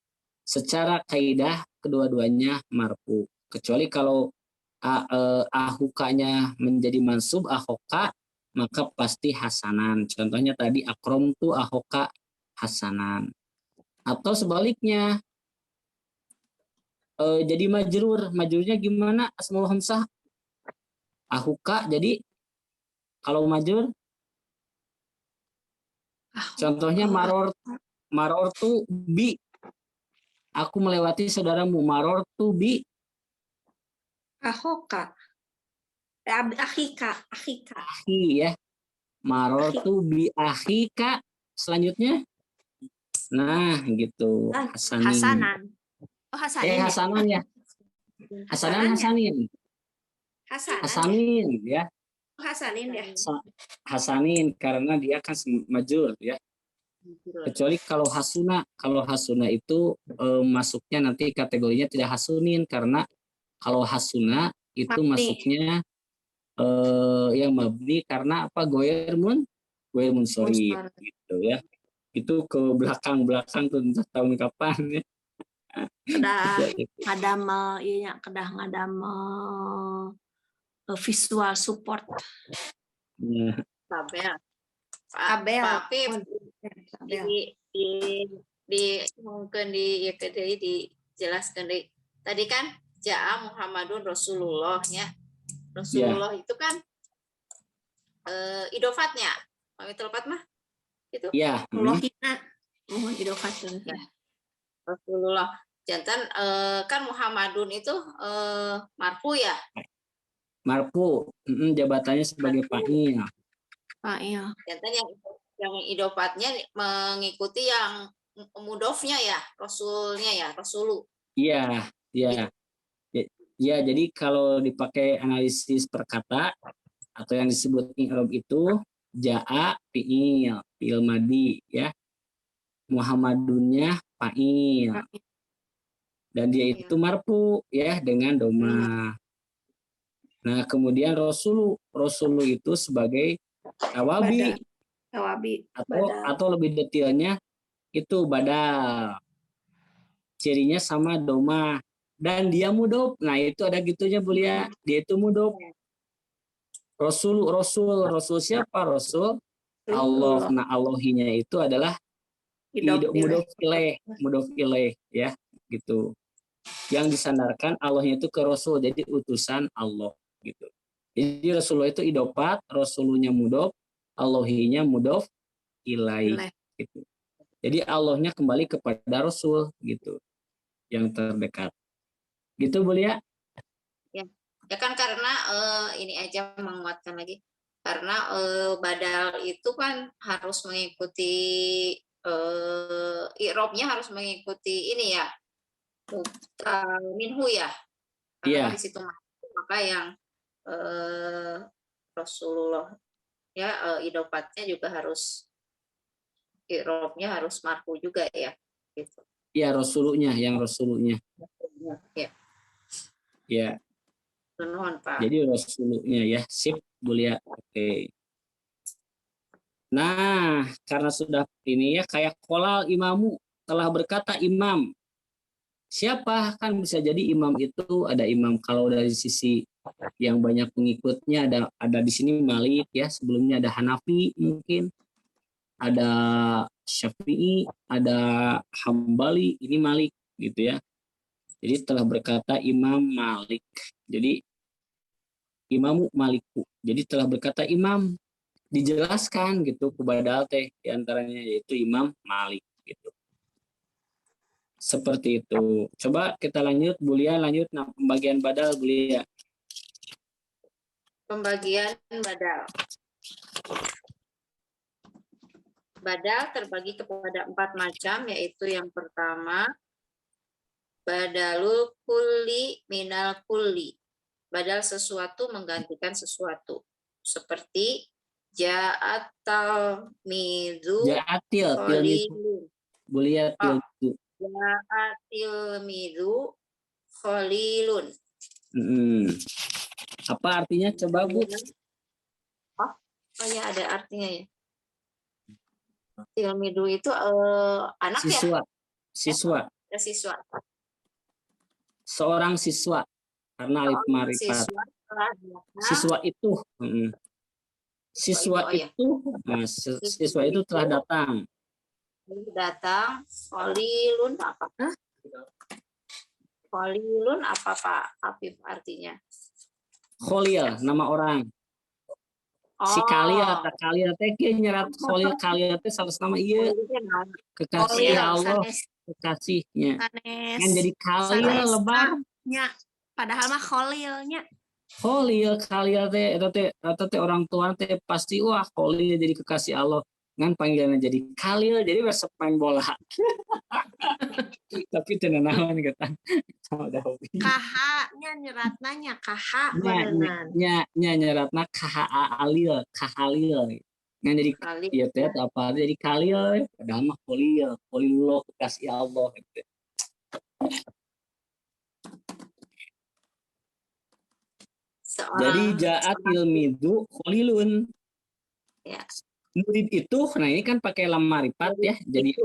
B: secara kaidah kedua-duanya marfu. Kecuali kalau ahukanya menjadi mansub ahoka, maka pasti hasanan. Contohnya tadi akrom tu ahoka hasanan. Atau sebaliknya jadi majrurnya gimana? Asmaul hamsah ahuka, jadi kalau majrur contohnya maror tu bi, aku melewati saudaramu, maror tu bi
E: Ahoka. Akhika.
B: ahi ya. Maror tu bi akhika. Selanjutnya nah gitu.
E: Hasanan. Oh, Hasanin.
B: Hasanan ya. Hasanin ya.
E: Hasanin ya.
B: Hasanin karena dia kan majur ya. Kecuali kalau hasuna itu masuknya nanti kategorinya tidak hasunin, karena kalau hasuna itu
E: Mabni.
B: masuknya yang mabni karena apa? Goermun sorry gitu ya. Itu ke belakang tuh entah tahun kapan ya.
E: Kedah ngadam visual support.
B: Nah,
D: Abel. Tapi mungkin dijelaskan tadi kan Ja'a Muhammadun Rasulullah ya. Rasulullah itu kan idofatnya. Tepat mah? Itu.
B: Iya.
E: Allahina. Idofat ya.
D: Rasulullah. Jantan kan Muhammadun itu marfu ya.
B: Marfu, jabatannya sebagai fa'il.
E: Fa'il.
D: Jantan yang idofatnya mengikuti yang mudofnya ya, rasulnya ya, rasulu.
B: Iya. Ya, jadi kalau dipakai analisis perkata atau yang disebut i'rab itu ja'a fi'il madi ya. Muhammadunnya fa'il. Dan dia itu marfu ya dengan doma. Nah, kemudian rasulu itu sebagai tawabi atau lebih detailnya itu badal. Cirinya sama doma dan dia mudhof. Nah, itu ada gitunya Bulia. Dia itu mudhof. Rasul siapa? Rasul Allah. Nah, Allahinya itu adalah mudhof ilaih ya, gitu. Yang disandarkan Allahnya itu ke Rasul, jadi utusan Allah gitu. Jadi Rasulullah itu idofat, Rasulnya mudhof, Allahinya mudhof ilaih gitu. Jadi Allahnya kembali kepada Rasul gitu, yang terdekat. Gitu Bulia?
D: Ya. Ya kan karena ini aja menguatkan lagi. Karena badal itu kan harus mengikuti i'rabnya harus mengikuti ini ya. Minhu ya. Karena
B: Iya.
D: di situ maka yang Rasulullah ya idopatnya juga harus i'rabnya harus marfu juga ya gitu.
B: Iya, Rasulullah yang Rasulullah.
D: Ya.
B: Ya.
D: Nuhun, Pak.
B: Jadi Rasulullah ya. Sip, Bulia. Oke. Nah, karena sudah ini ya kayak kolal imamu telah berkata imam. Siapa kan bisa jadi imam itu ada imam kalau dari sisi yang banyak pengikutnya ada di sini Malik ya, sebelumnya ada Hanafi mungkin, ada Syafi'i, ada Hambali, ini Malik gitu ya. Jadi telah berkata Imam Malik. Jadi Imamu Maliku. Jadi telah berkata imam, dijelaskan gitu kepada teh diantaranya yaitu Imam Malik gitu. Seperti itu. Coba kita lanjut, Bulia lanjut. Nah, pembagian badal Bulia.
D: Pembagian badal. Badal terbagi kepada 4 macam, yaitu yang pertama badalul kulli minal kulli. Badal sesuatu menggantikan sesuatu. Seperti ja'atal midu
B: Ja'atil
D: khalilun.
B: Bulia til.
D: Ja'atil midu khalilun.
B: Apa artinya coba Bu?
D: Oh ya, ada artinya ya. Tilmidu itu anak
B: Siswa.
D: ya?
B: Siswa.
D: Ya, siswa.
B: Seorang siswa. Karena alif marifat. Siswa itu. Siswa itu. Nah, siswa itu telah datang.
D: Datang. Khalilun apa? Khalilun apa Pak Afif artinya?
B: Khalil, nama orang. Si Khalil atau Khalil teh nyerat Khalil teh salah nama iya kekasih Allah, kekasihnya. Kan jadi Khalil lebar.
E: Padahal mah Khalilnya.
B: Khalil teh teh orang tua teh pasti wah Khalil jadi kekasih Allah. Ngan panggilannya jadi Khalil jadi besok main bola. Tapi tenan naon kata.
E: KH-nya nyeratnanya KH
B: nya nyeratna Khalil. Ngan jadi ya teh apa jadi Khalil padahal mah Khalilullah kekasih Allah gitu. Jadi ja'at ilmidu khalilun.
D: Ya.
B: Murid itu, nah ini kan pakai lam marifat ya. Jadi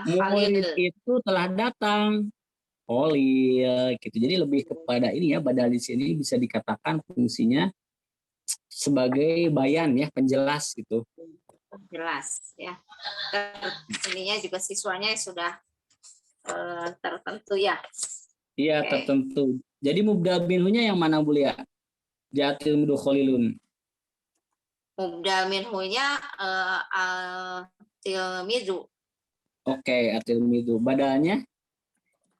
B: murid itu telah datang. Khalil gitu. Jadi lebih kepada ini ya, badal di sini bisa dikatakan fungsinya sebagai bayan ya, penjelas gitu.
D: Jelas ya. Ininya juga siswanya sudah tertentu ya.
B: Iya, tertentu. Jadi mubdal minhunya yang mana Bu Lia? Ja'atil midu khalilun.
D: Mubdal minhunya tilmidu.
B: Oke, atilmidu. Badalnya?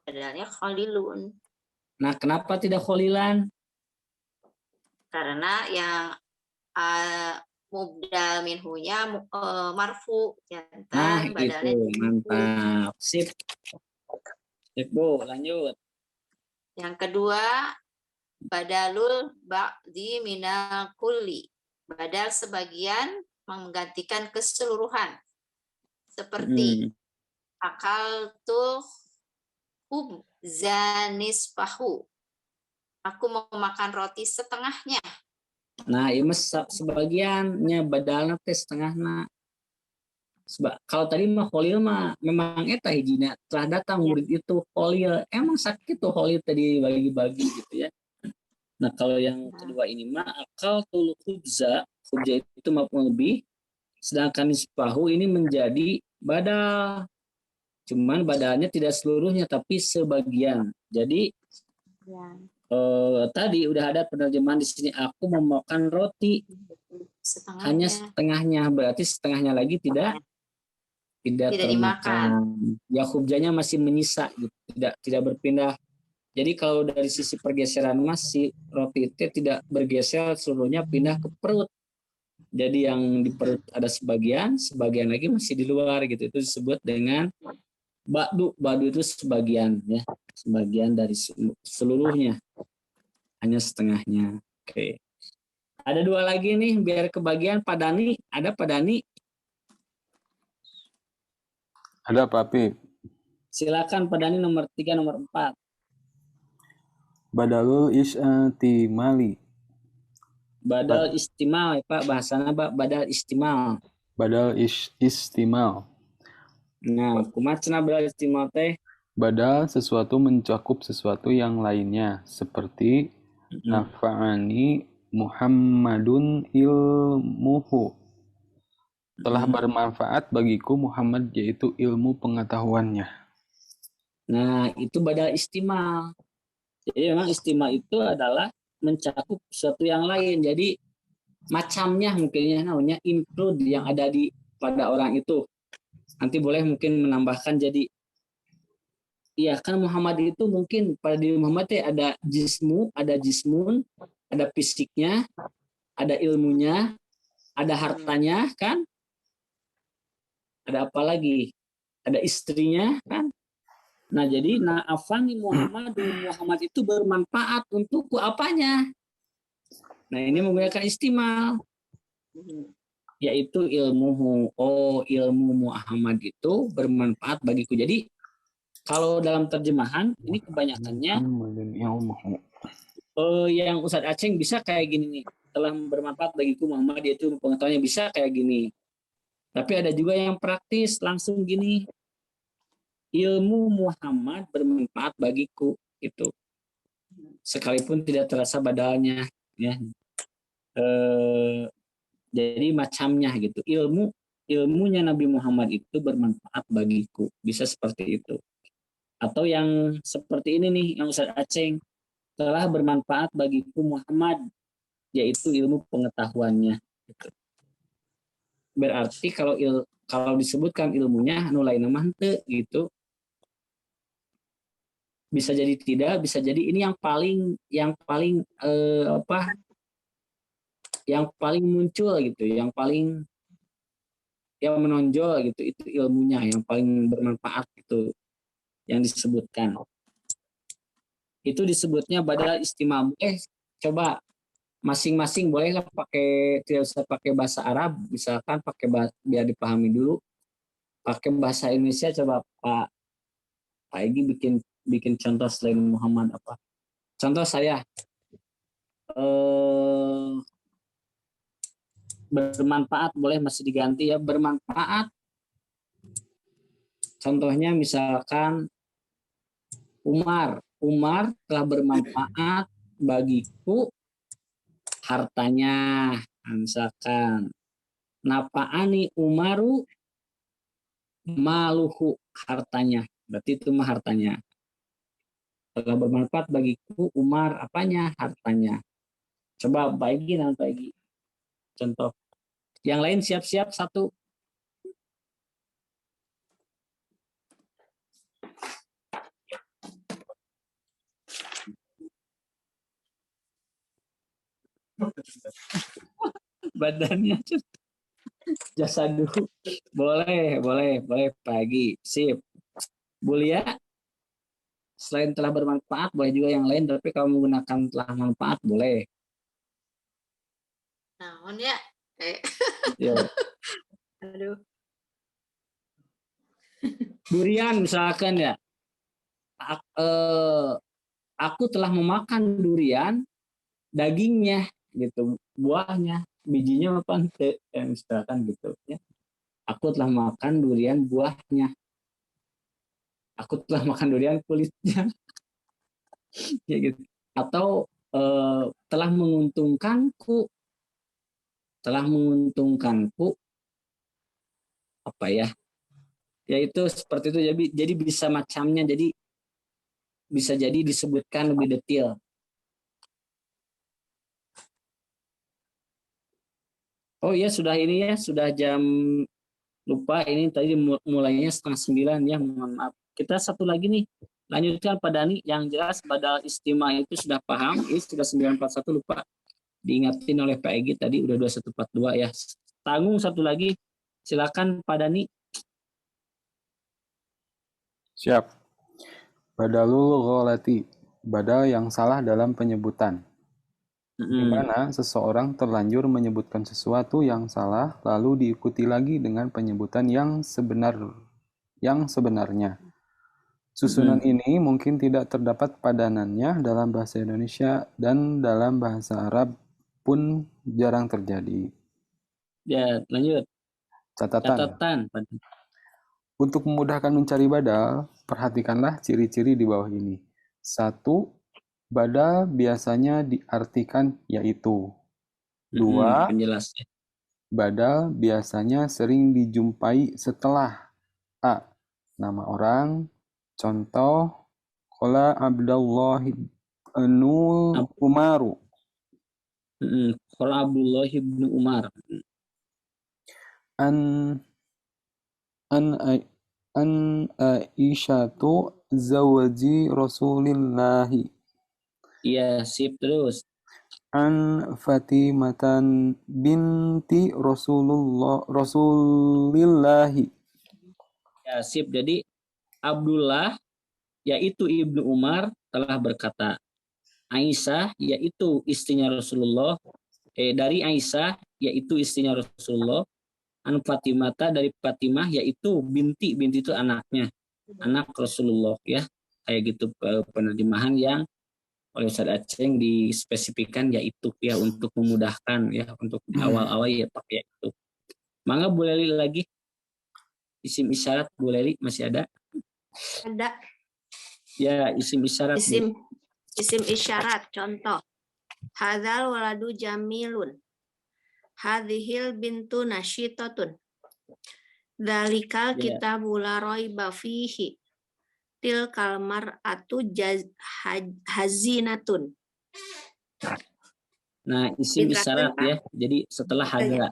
D: Badalnya khalilun.
B: Nah, kenapa tidak khalilan?
D: Karena yang mubdal minhunya marfu.
B: Nah, itu mantap. Sip. Sip, Bu, lanjut.
D: Yang kedua, badalul ba'di minal kulli. Badal sebagian menggantikan keseluruhan. Seperti akal tuh zanis pahu. Aku mau makan roti setengahnya.
B: Nah, ini sebagiannya badalnya teh setengahnya. Kalau tadi mah Khalil mah memang eta hijina telah datang murid itu Khalil. Emang sakit tuh Khalil tadi bagi-bagi gitu ya. Nah, kalau yang kedua ini mah akal tul khubza itu maupun lebih. Sedangkan nisbahu ini menjadi badal. Cuman badalnya tidak seluruhnya tapi sebagian. Jadi tadi udah ada penerjemahan di sini aku mau makan roti setengahnya. Hanya setengahnya, berarti setengahnya lagi tidak termakan. Ya khubzanya masih menyisa gitu. Tidak berpindah Jadi kalau dari sisi pergeseran mas, si roti itu tidak bergeser seluruhnya pindah ke perut. Jadi yang di perut ada sebagian, sebagian lagi masih di luar gitu. Itu disebut dengan badu. Badu itu sebagian ya, sebagian dari seluruhnya, hanya setengahnya. Oke. Ada dua lagi nih biar kebagian. Pak Dani, ada Pak Dani?
C: Ada Pak Apip.
B: Silakan Pak Dani nomor 3, nomor 4.
C: Badalul istimali.
B: Badal istimal ya Pak, bahasanya Pak, badal istimal.
C: Badal istimal.
B: Nah, kumaha badal istimal teh?
C: Badal sesuatu mencakup sesuatu yang lainnya, seperti nafa'ani Muhammadun ilmuhu. Telah bermanfaat bagiku Muhammad, yaitu ilmu pengetahuannya.
B: Nah, itu badal istimal. Jadi memang istimal itu adalah mencakup sesuatu yang lain. Jadi macamnya mungkinnya namanya include yang ada di pada orang itu. Nanti boleh mungkin menambahkan jadi iya kan Muhammad itu mungkin pada diri Muhammad ada jismu, ada jismun, ada fisiknya, ada ilmunya, ada hartanya kan? Ada apa lagi? Ada istrinya kan? Nah, jadi na'afani Muhammad itu bermanfaat untukku apanya? Nah, ini menggunakan istimal. Yaitu ilmuhu. Oh, ilmu Muhammad itu bermanfaat bagiku. Jadi, kalau dalam terjemahan, ini kebanyakannya yang Ustadz Aceng bisa kayak gini nih. Telah bermanfaat bagiku Muhammad, yaitu pengetahuannya bisa kayak gini. Tapi ada juga yang praktis, langsung gini. Ilmu Muhammad bermanfaat bagiku itu, sekalipun tidak terasa badalnya ya. Jadi macamnya gitu, ilmunya Nabi Muhammad itu bermanfaat bagiku, bisa seperti itu. Atau yang seperti ini nih yang Ustaz Aceng, telah bermanfaat bagiku Muhammad, yaitu ilmu pengetahuannya gitu. Berarti kalau disebutkan ilmunya nulai nama henteu gitu, bisa jadi tidak, bisa jadi ini yang paling yang paling muncul gitu, yang paling yang menonjol gitu, itu ilmunya yang paling bermanfaat itu yang disebutkan. Itu disebutnya badal istimal. Coba masing-masing bolehlah pakai, tidak usah pakai bahasa Arab, misalkan pakai biar dipahami dulu. Pakai bahasa Indonesia coba Pak Egi bikin contoh selain Muhammad apa? Contoh saya bermanfaat boleh masih diganti ya, bermanfaat. Contohnya misalkan Umar telah bermanfaat bagiku hartanya. Misalkan napaani Umaru maluhu, hartanya. Berarti itu mah hartanya. Telah bermanfaat bagiku Umar apanya? Hartanya. Coba bagi contoh. Yang lain siap-siap satu. Badannya jasa dulu. Boleh pagi. Sip. Bulia, selain telah bermanfaat boleh juga yang lain, tapi kalau menggunakan telah manfaat boleh.
D: Naon ya?
B: Yo.
D: Aduh.
B: Durian misalkan ya. Aku telah memakan durian, dagingnya gitu, buahnya, bijinya apa ente, misalkan gitu ya. Aku telah makan durian buahnya. Aku telah makan durian kulitnya. Ya gitu. Atau telah menguntungkanku apa ya? Yaitu seperti itu, jadi bisa macamnya, jadi bisa jadi disebutkan lebih detail. Oh iya, sudah ini ya, sudah jam, lupa ini tadi mulainya 8:30 ya, mohon maaf. Kita satu lagi nih, Lanjutkan Pak Dani, yang jelas badal istima itu sudah paham, ini sudah 941 lupa. Diingatin oleh Pak Egi tadi udah 2142 ya. Tanggung satu lagi, silakan Pak Dani.
C: Siap. Badalul ghalati, badal yang salah dalam penyebutan. Di mana seseorang terlanjur menyebutkan sesuatu yang salah lalu diikuti lagi dengan penyebutan yang sebenarnya. Susunan ini mungkin tidak terdapat padanannya dalam bahasa Indonesia dan dalam bahasa Arab pun jarang terjadi.
B: Ya, lanjut.
C: Catatan. Untuk memudahkan mencari badal, perhatikanlah ciri-ciri di bawah ini. 1. Badal biasanya diartikan yaitu. 2.
B: Penjelas.
C: Badal biasanya sering dijumpai setelah A. Nama orang. Contoh, Qala Abdullah ibnu Umaru.
B: Qala Abdullah ibnu Umar.
C: An Aisyatu zawaji Rasulillahi.
B: Iya, sip terus.
C: An Fatimatan binti Rasulillahi.
B: Ya, sip. Jadi Abdullah yaitu Ibnu Umar telah berkata, Aisyah yaitu istrinya Rasulullah, dari Aisyah yaitu istrinya Rasulullah, an Fatimata dari Fatimah yaitu binti itu anaknya, anak Rasulullah ya. Kayak gitu penerjemahan yang oleh Ustaz Aceng dispesifikan yaitu ya untuk memudahkan ya, untuk awal-awal ya pakai itu. Mangga Bu Leli lagi. Isim isyarat Bu Leli masih ada?
E: Ada.
B: Ya, isim isyarat.
E: Isim isyarat, contoh. Hadzal waladu jamilun. Hadhil bintu nasyitatun. Dzalikal kitabu la raiba fihi. Tilkal mar'atu hazinatun.
B: Nah, isim isyarat ya. Jadi setelah hadza.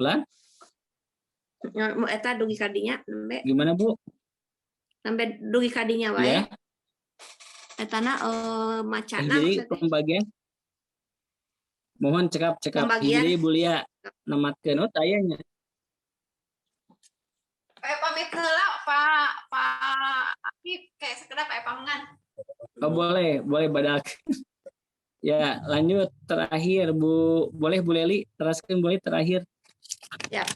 B: Pelan?
E: Eta dugi kadinya nembe.
B: Gimana, Bu?
E: Sampai dugi kadinya wae.
B: Ya.
E: Etana macana
B: Jadi pembagian. Mohon cekap
E: pembagian.
B: Jadi Bu Lia namatkeun tayanya.
D: Pamit heula Pak Akif kayak sekedap pamangan.
B: Oh, boleh badak. Ya, lanjut terakhir Bu. Boleh Bu Leli teraskan boleh terakhir.
E: Ya.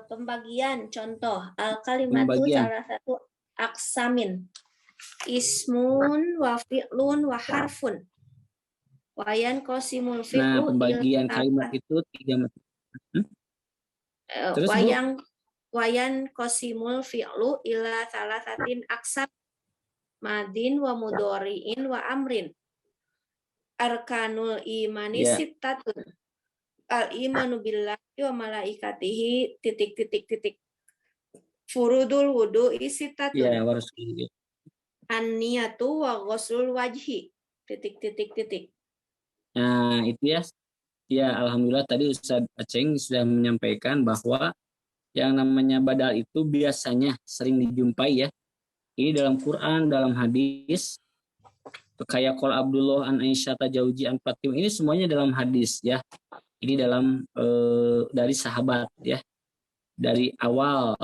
E: Pembagian contoh al-kalimatu salah satu aksamin ismun wa fi'lun wa harfun wayan qasimul fi'lu.
B: Nah, pembagian kalimat itu 3 Terus,
E: wayan qasimul fi'lu ila salasatin aksam madin wa mudhari'in wa amrin. Arkanul imani sittatun. Al-imanu billahi wa malaikatihi ... Furudul wudu'i sittatun.
B: Ya, harus gitu.
E: An-niyatu wa ghuslul wajhi ...
B: Nah, itu ya. Ya, alhamdulillah tadi Ustaz Aceng sudah menyampaikan bahwa yang namanya badal itu biasanya sering dijumpai ya. Ini dalam Quran, dalam hadis. Kayak qol Abdullah an Aisyah tajauji an Fatimah, ini semuanya dalam hadis ya. Ini dalam dari sahabat ya. Dari awal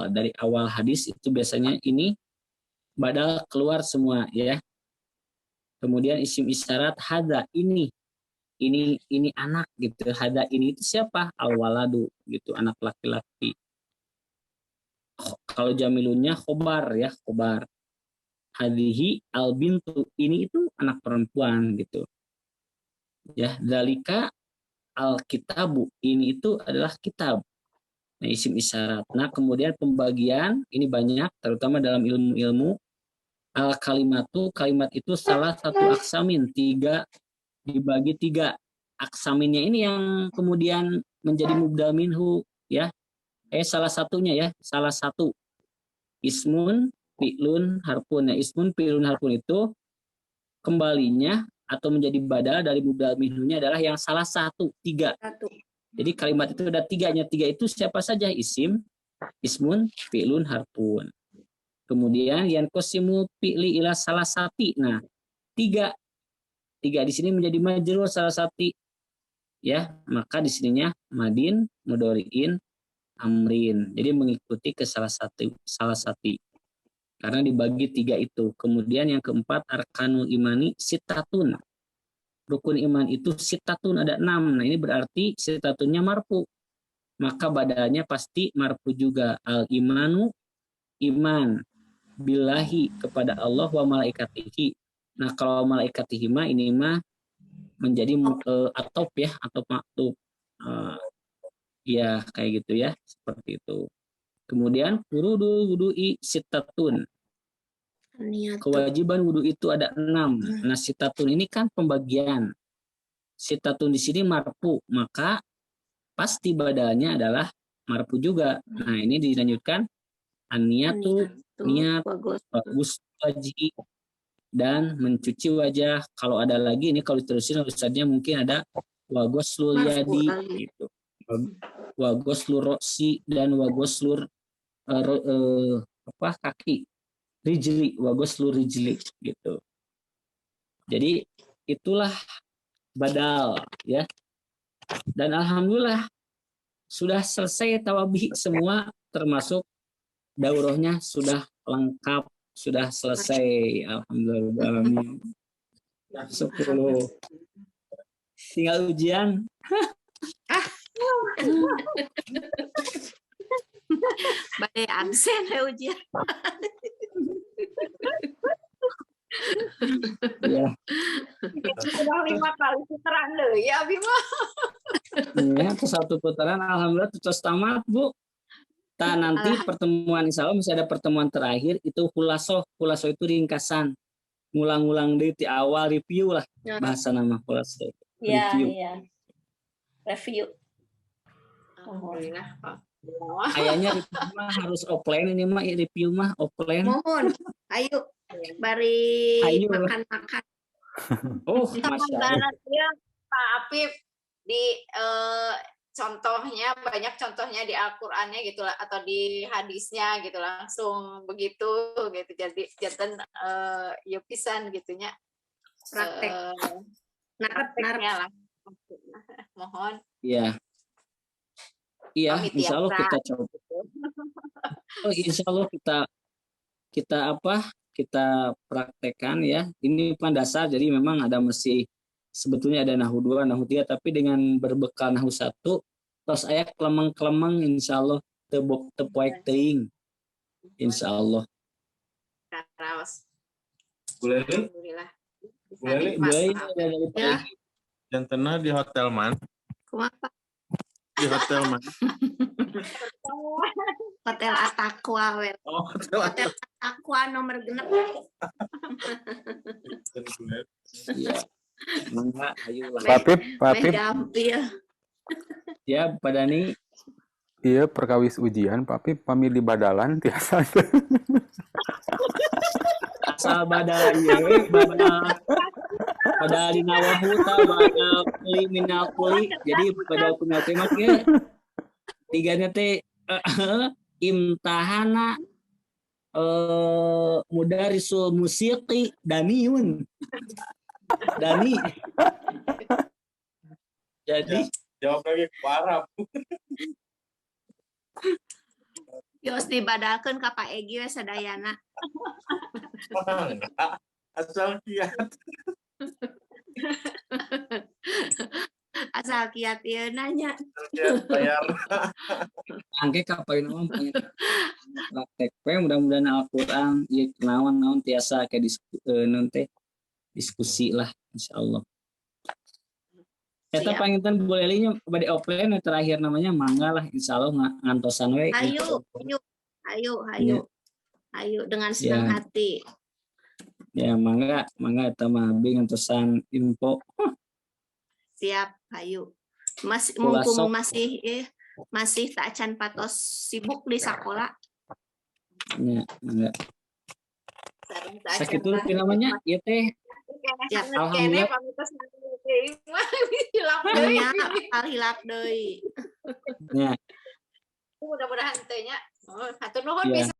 B: hadis itu biasanya ini badal keluar semua ya. Kemudian isim isyarat hadza ini anak gitu. Hadza ini itu siapa? Al-waladu gitu, anak laki-laki. Kalau jamilunnya khobar ya, khobar. Hadhihi al-bintu, ini itu anak perempuan gitu. Ya, dzalika al-kitabu, ini itu adalah kitab. Nah, isim isyarat. Nah, kemudian pembagian ini banyak, terutama dalam ilmu-ilmu. Al-kalimatu, kalimat itu salah satu aksamin, 3 dibagi 3. Aksaminnya ini yang kemudian menjadi mubdal minhu ya. Salah satunya ya, salah satu. Ismun, fi'lun, harfun. Nah, ismun, fi'lun, harfun itu kembalinya atau menjadi badal dari mubdal minhunya adalah yang salah satu, 3. Jadi kalimat itu ada 3-nya. 3 itu siapa saja? Isim, ismun, fi'lun, harfun. Kemudian yanqasimu fi'li ila salasati. Nah, tiga di sini menjadi majrur salasati, ya, maka di sininya madin, mudhari'in, amrin. Jadi mengikuti ke salasati. Karena dibagi tiga itu. Kemudian yang keempat arkanul imani sitatun. Rukun iman itu sitatun, ada 6. Nah, ini berarti sitatunnya marfu. Maka badannya pasti marfu juga. Al imanu, iman billahi, kepada Allah, wa malaikatihi. Nah, kalau malaikatihi mah ini mah menjadi atop ya, atau maktub. Ya, kayak gitu ya, seperti itu. Kemudian wudu'i sitatun. Kewajiban wudhu itu ada 6. Nah, sitatun ini kan pembagian. Sitatun di sini marfu, maka pasti badannya adalah marfu juga. Nah, ini dilanjutkan an-niyatu, niat, bagus wajhi, dan mencuci wajah. Kalau ada lagi ini, kalau diterusin ustadznya mungkin ada wagoslul yadi gitu. Wagoslur roksi dan wagoslur kaki, rijli, wagoslur rijli gitu. Jadi itulah badal ya. Dan alhamdulillah sudah selesai tawabih semua, termasuk daurahnya sudah lengkap, sudah selesai. Alhamdulillah. 10. Tinggal ujian.
E: Badai absen ya ujian.
B: Ya.
D: Sudah 5 kali putaran deh ya Bima.
B: Ya, ke satu putaran alhamdulillah terus tamat, Bu. Nanti pertemuan insya Allah masih ada pertemuan terakhir itu khulasoh. Khulasoh itu ringkasan. Ngulang-ngulang dari awal, review lah bahasa nama khulasoh.
E: Iya,
B: Review.
E: iya. Review.
D: Alhamdulillah.
B: Kayaknya review mah harus offline, ini mah review mah offline.
E: Mohon, ayo bari
B: Ayo.
E: makan-makan.
B: Oh, Masya Allah.
D: Ya, Pak Apip di contohnya, banyak contohnya di Al-Qur'annya gitu lah, atau di hadisnya gitu, langsung begitu gitu. Jadi janten ya pisan gitunya.
E: Praktek.
D: Prakteknya lah. Mohon.
B: Iya. Iya, insya Allah kita coba. Oh, insya Allah kita praktekkan ya. Ini pan dasar, jadi memang ada masih sebetulnya ada nahu 2, nahu 3, tapi dengan berbekal nahu 1, terus ayat kelemeng-kelemeng insya Allah tepoek teing. Insya Allah.
D: Karaos.
F: Boleh
D: Alhamdulillah.
F: Boleh.
E: Ya,
F: yang tenang di hotel man.
E: kumaha?
F: Di hotel man.
E: Hotel Atakwa we.
F: Oh, hotel.
E: Hotel Atakwa nomor genep.
B: Iya. Mangga, ayo lah.
C: Papip,
E: Gampil.
B: Ya, Pak Dani.
C: iya perkawis ujian, Papip pamili badalan tiasa.
B: Asal badal ieu, badal dina wahuta, badal kuli minal kuli. Jadi badal kunal teh mah kieu. Tiganya teh imtahana mudarisul musiqi Daniun. Dani. Jadi
F: Jawab lagi ke Arab.
E: Yos dibadalkeun ka Pak Egi we sadayana.
F: Asal kiat.
E: Asal kiat ieu nanya.
F: Kiat bayar.
B: angke kapain om praktek we mudah-mudahan Al-Qur'an ieu naon tiasa ke diskusi lah insyaallah. Eta panginten boleh linya bade offline terakhir namanya mangga lah insyaallah ngantosan we.
E: Ayo dengan senang hati.
B: Ya mangga eta mah abi ngantosan info.
E: Siap, ayo. Mumpung masih tak acan patos sibuk di sekolah.
B: Ya, mangga. Sakitu namanya ieu teh.
E: Ya,
B: alhamdulillah.
E: Hilap deui.
B: Ya.
D: Mudah-mudahan teh nya. Hatur nuhun
B: Ya.
D: bisa